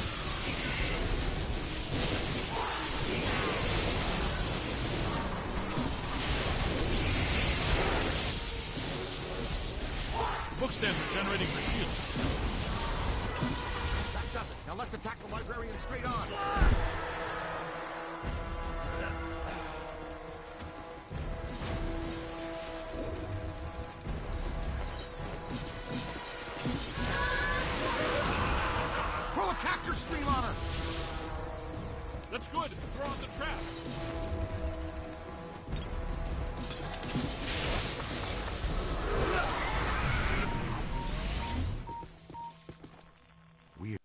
The book stands are generating her shield. That does it. Now let's attack the librarian straight on. Throw a capture stream on her. That's good. Throw out the trap. Weird.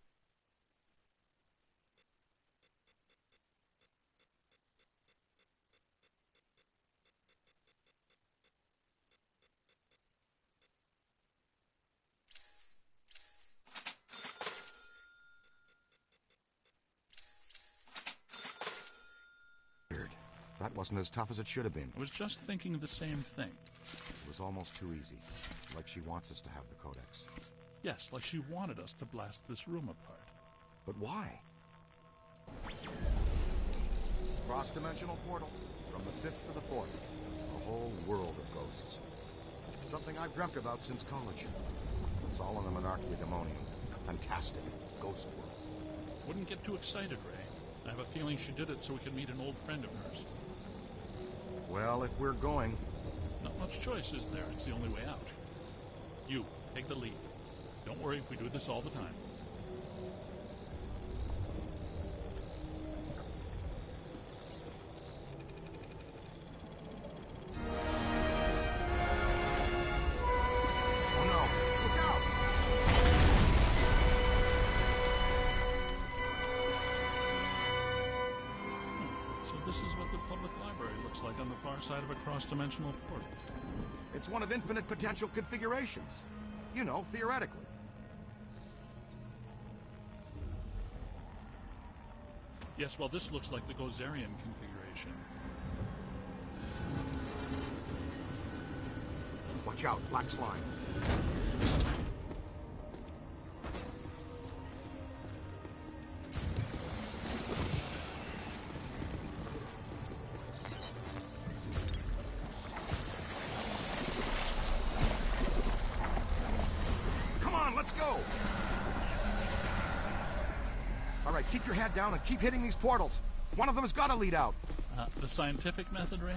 That wasn't as tough as it should have been. I was just thinking the same thing. It was almost too easy. Like she wants us to have the codex. Yes, like she wanted us to blast this room apart. But why? Cross-dimensional portal. From the 5th to the 4th. A whole world of ghosts. Something I've dreamt about since college. It's all in the Monarchia Demonium. A fantastic ghost world. Wouldn't get too excited, Ray. I have a feeling she did it so we could meet an old friend of hers. Well, if we're going... Not much choice, is there? It's the only way out. You, take the lead. Don't worry, we do this all the time. Oh no! Look out! So This is what the public library looks like on the far side of a cross-dimensional portal. It's one of infinite potential configurations. You know, theoretically. Yes, well, this looks like the Gozerian configuration. Watch out, black slime. Come on, let's go! All right, keep your head down and keep hitting these portals. One of them has got to lead out. The scientific method, Ray?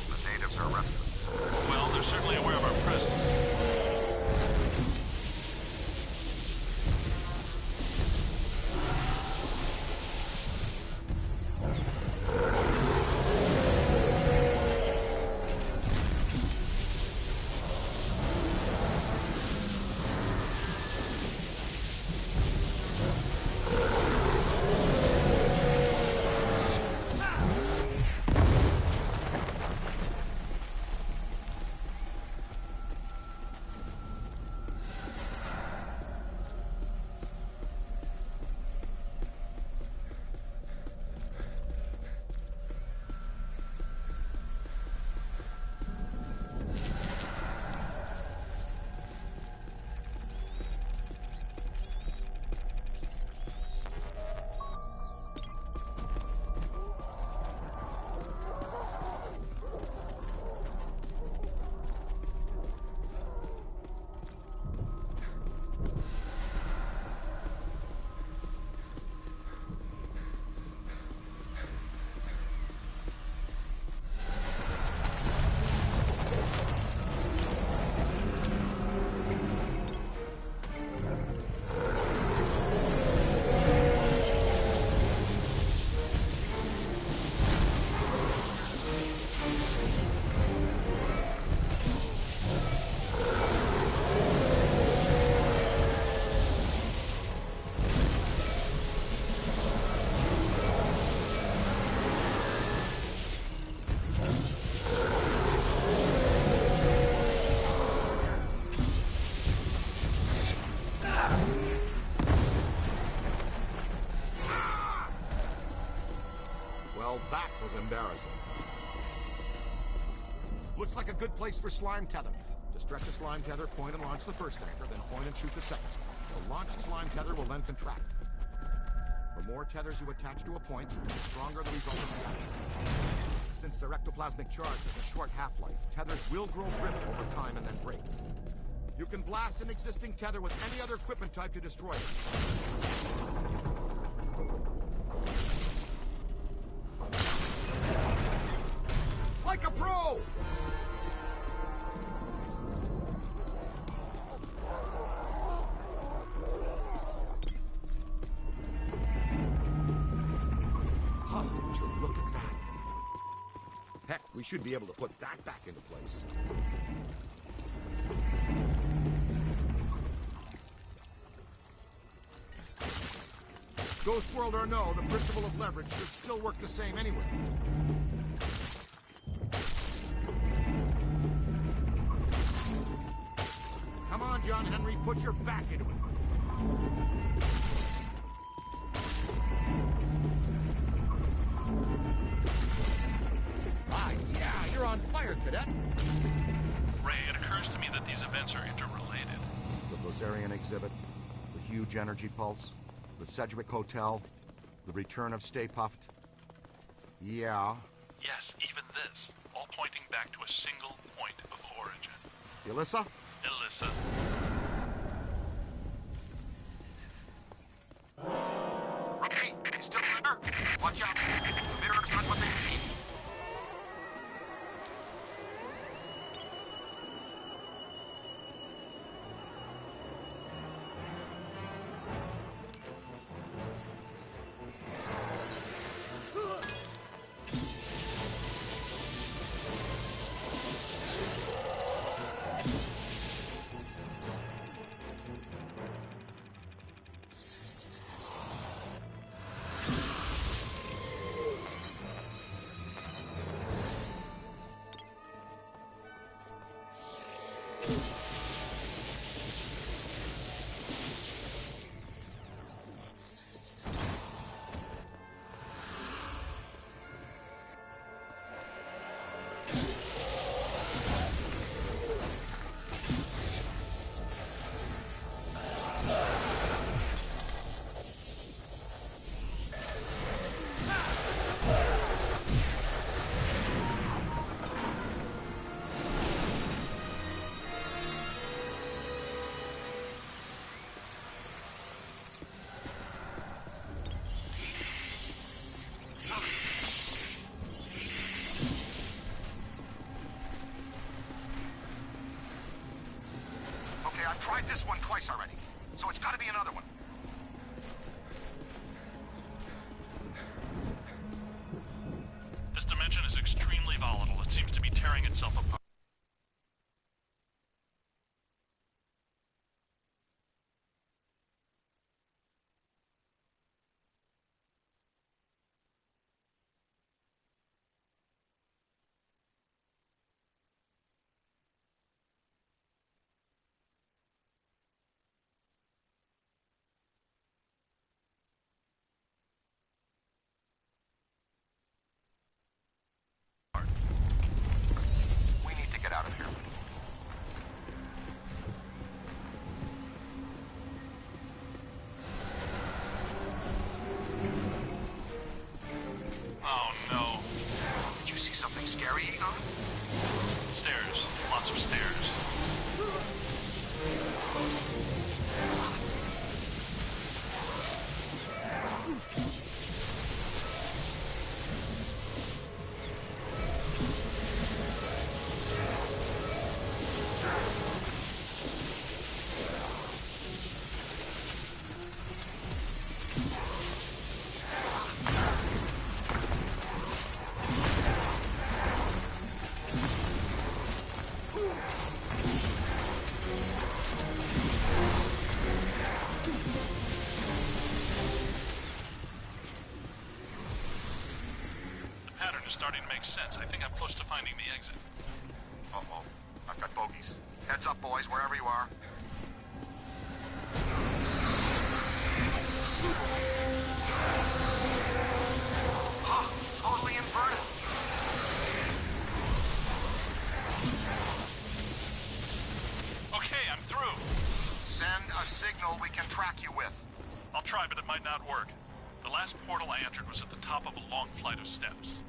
The natives are restless. Well, they're certainly aware of our presence. Well, that was embarrassing. Looks like a good place for slime tether. To stretch a slime tether, point and launch the first anchor, then point and shoot the second. The launched slime tether will then contract. The more tethers you attach to a point, the stronger the resulting reaction. Since their ectoplasmic charge has a short half-life, tethers will grow brittle over time and then break. You can blast an existing tether with any other equipment type to destroy it. Like a pro! Huh, would you look at that? Heck, we should be able to put that back into place. Ghost world or no, the principle of leverage should still work the same anyway. Come on, John Henry, put your back into it. Ah, yeah, you're on fire, cadet. Ray, it occurs to me that these events are interrelated. The Gozerian exhibit, the huge energy pulse, the Sedgwick Hotel, the return of Stay Puft. Yeah. Yes, even this, all pointing back to a single point of origin. Elissa? Elissa. Ray, you still there? Watch out. The mirror's not what they seem. I've tried this one twice already, so it's gotta be another one. This dimension is extremely volatile. It seems to be tearing itself apart. We need to get out of here. Oh no. Did you see something scary, Egon? Stairs. Lots of stairs. Starting to make sense. I think I'm close to finding the exit. Uh-oh. I've got bogeys. Heads up, boys, wherever you are. Totally inverted. Okay, I'm through. Send a signal we can track you with. I'll try, but it might not work. The last portal I entered was at the top of a long flight of steps.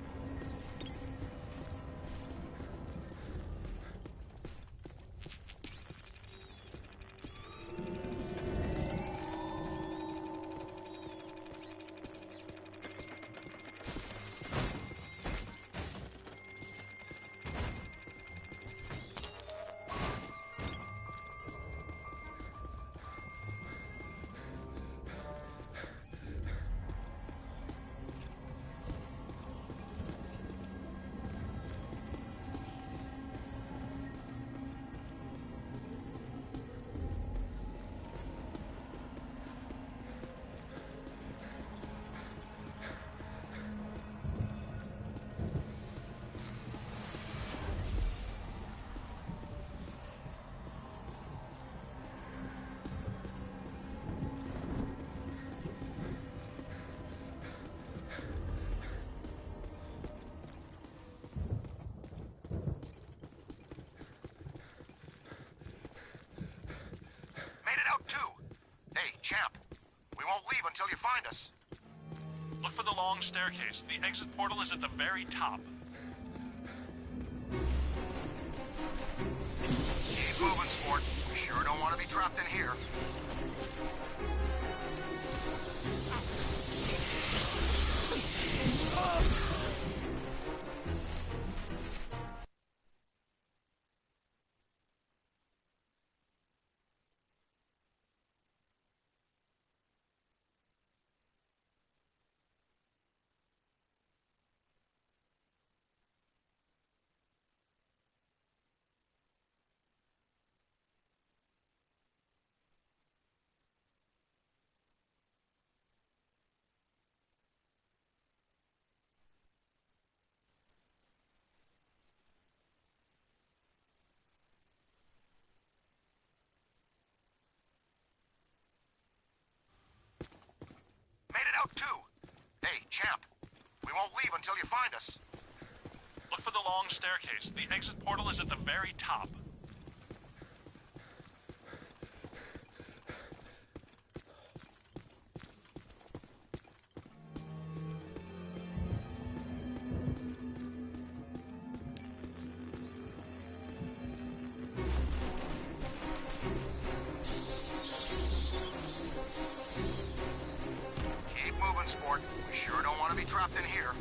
Champ, we won't leave until you find us. Look for the long staircase. The exit portal is at the very top. Keep moving, sport. We sure don't want to be trapped in here. out too. Hey, champ. We won't leave until you find us. Look for the long staircase. The exit portal is at the very top. Keep moving, sport. We sure don't want to be trapped in here.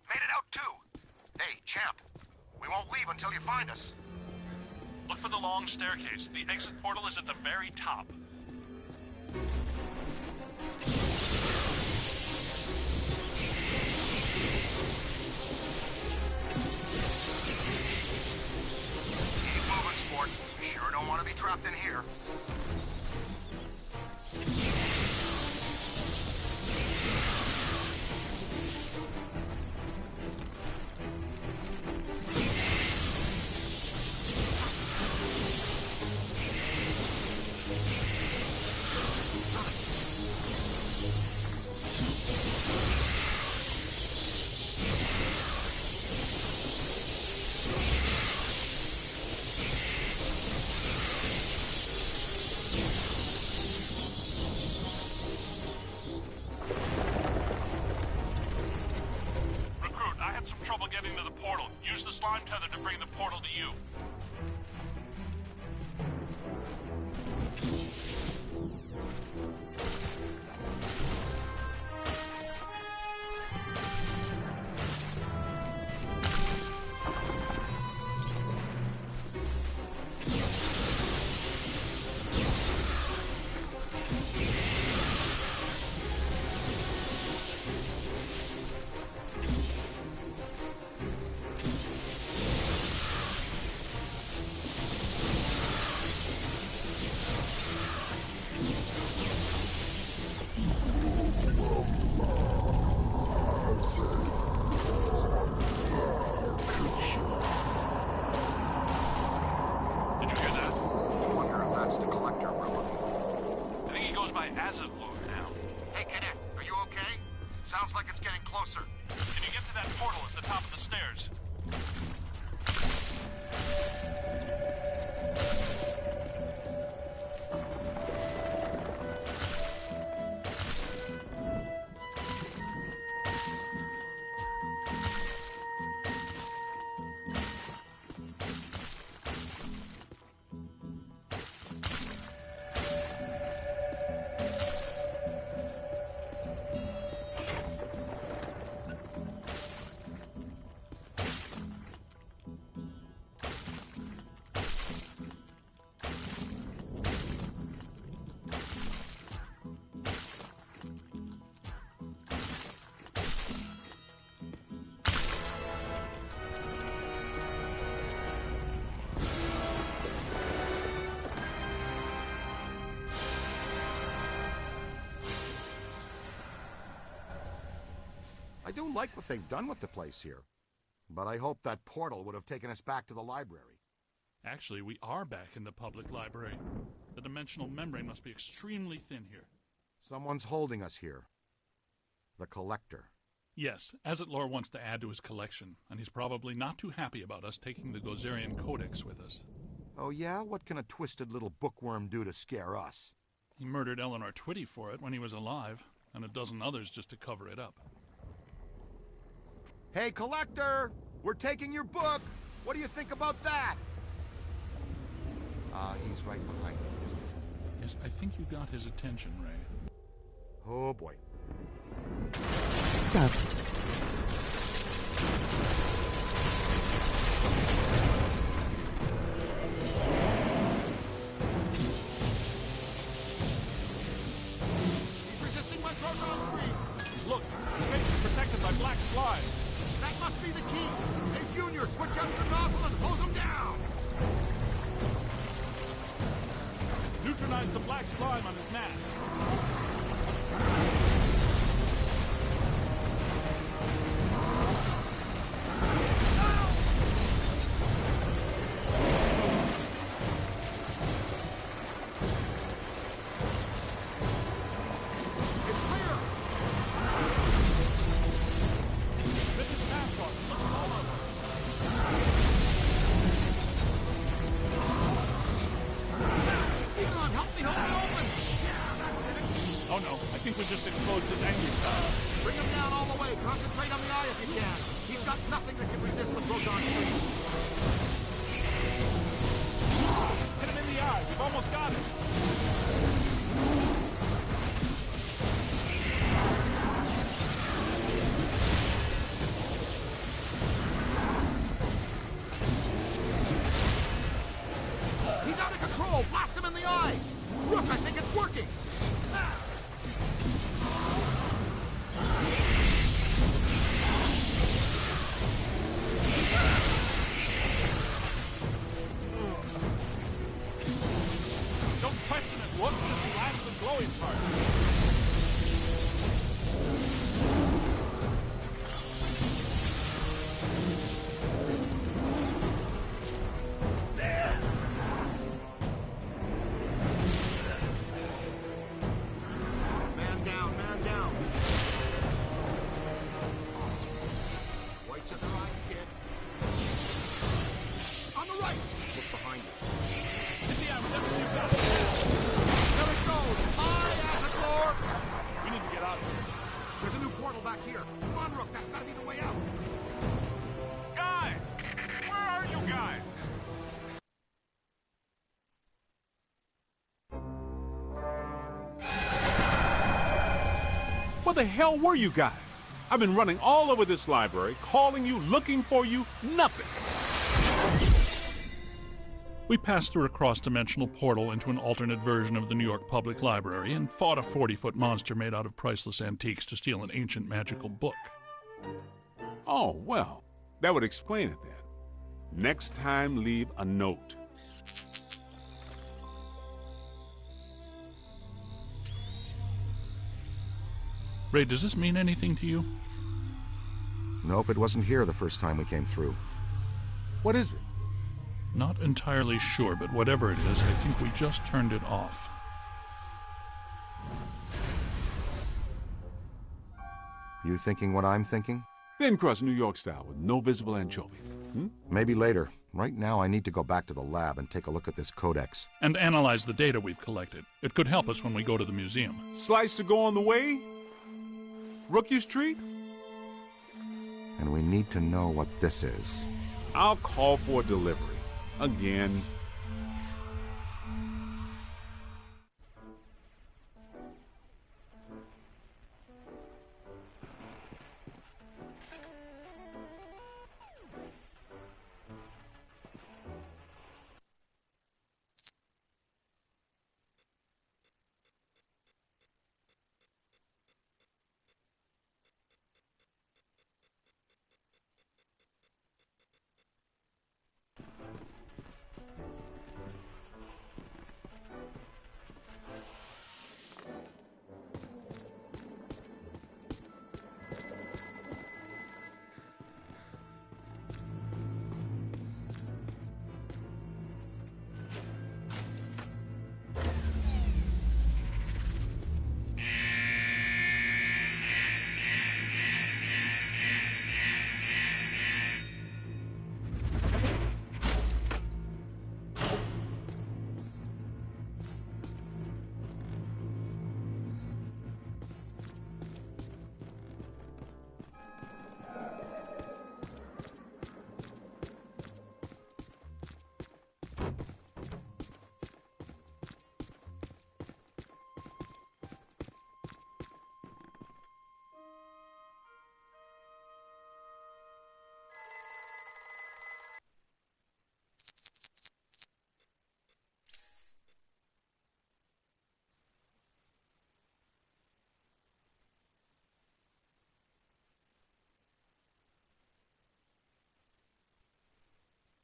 Made it out too. Hey, champ. We won't leave until you find us. Look for the long staircase. The exit portal is at the very top. Keep moving, sport. We sure don't want to be trapped in here. Recruit, I had some trouble getting to the portal. Use the slime tether to bring the portal to you. Did you hear that? I wonder if that's the collector we're looking for. I think he goes by Acid Lord now. Hey, Cadet, are you okay? Sounds like it's getting closer. Can you get to that portal at the top of the stairs? I do like what they've done with the place here. But I hope that portal would have taken us back to the library. Actually, we are back in the public library. The dimensional membrane must be extremely thin here. Someone's holding us here. The collector. Yes, Azetlor wants to add to his collection, and he's probably not too happy about us taking the Gozerian Codex with us. Oh yeah? What can a twisted little bookworm do to scare us? He murdered Eleanor Twitty for it when he was alive, and a dozen others just to cover it up. Hey, Collector! We're taking your book! What do you think about that? He's right behind me, isn't he? Yes, I think you got his attention, Ray. Oh boy. Sup. He's resisting my proton screen! Look, his face is protected by black slime. That must be the key! Hey, Junior, switch out the nozzle and hose him down! Neutralize the black slime on his mask. Oh no, I think we just exposed his angry side. Bring him down all the way. Concentrate on the eye if you can. He's got nothing that can resist the proton screen. Hit him in the eye. We've almost got it. He's out of control. Blast him in the eye. Look, I think it's working. Don't question it. Look, just blast the glowing part. Man down, man down. Whites at their eyes, kid. On the right. Look behind you. There it goes. Eye at the floor. We need to get out of here. There's a new portal back here. Come on, Rook. That's got to be the way out. Guys! Where are you guys? Where the hell were you guys? I've been running all over this library, calling you, looking for you, nothing. We passed through a cross-dimensional portal into an alternate version of the New York Public Library and fought a 40-foot monster made out of priceless antiques to steal an ancient magical book. Oh, well, that would explain it then. Next time, leave a note. Ray, does this mean anything to you? Nope, it wasn't here the first time we came through. What is it? Not entirely sure, but whatever it is, I think we just turned it off. You thinking what I'm thinking? Thin crust New York style with no visible anchovy. Maybe later. Right now, I need to go back to the lab and take a look at this codex. And analyze the data we've collected. It could help us when we go to the museum. Slice to go on the way? Rookie Street? And we need to know what this is. I'll call for delivery. Again.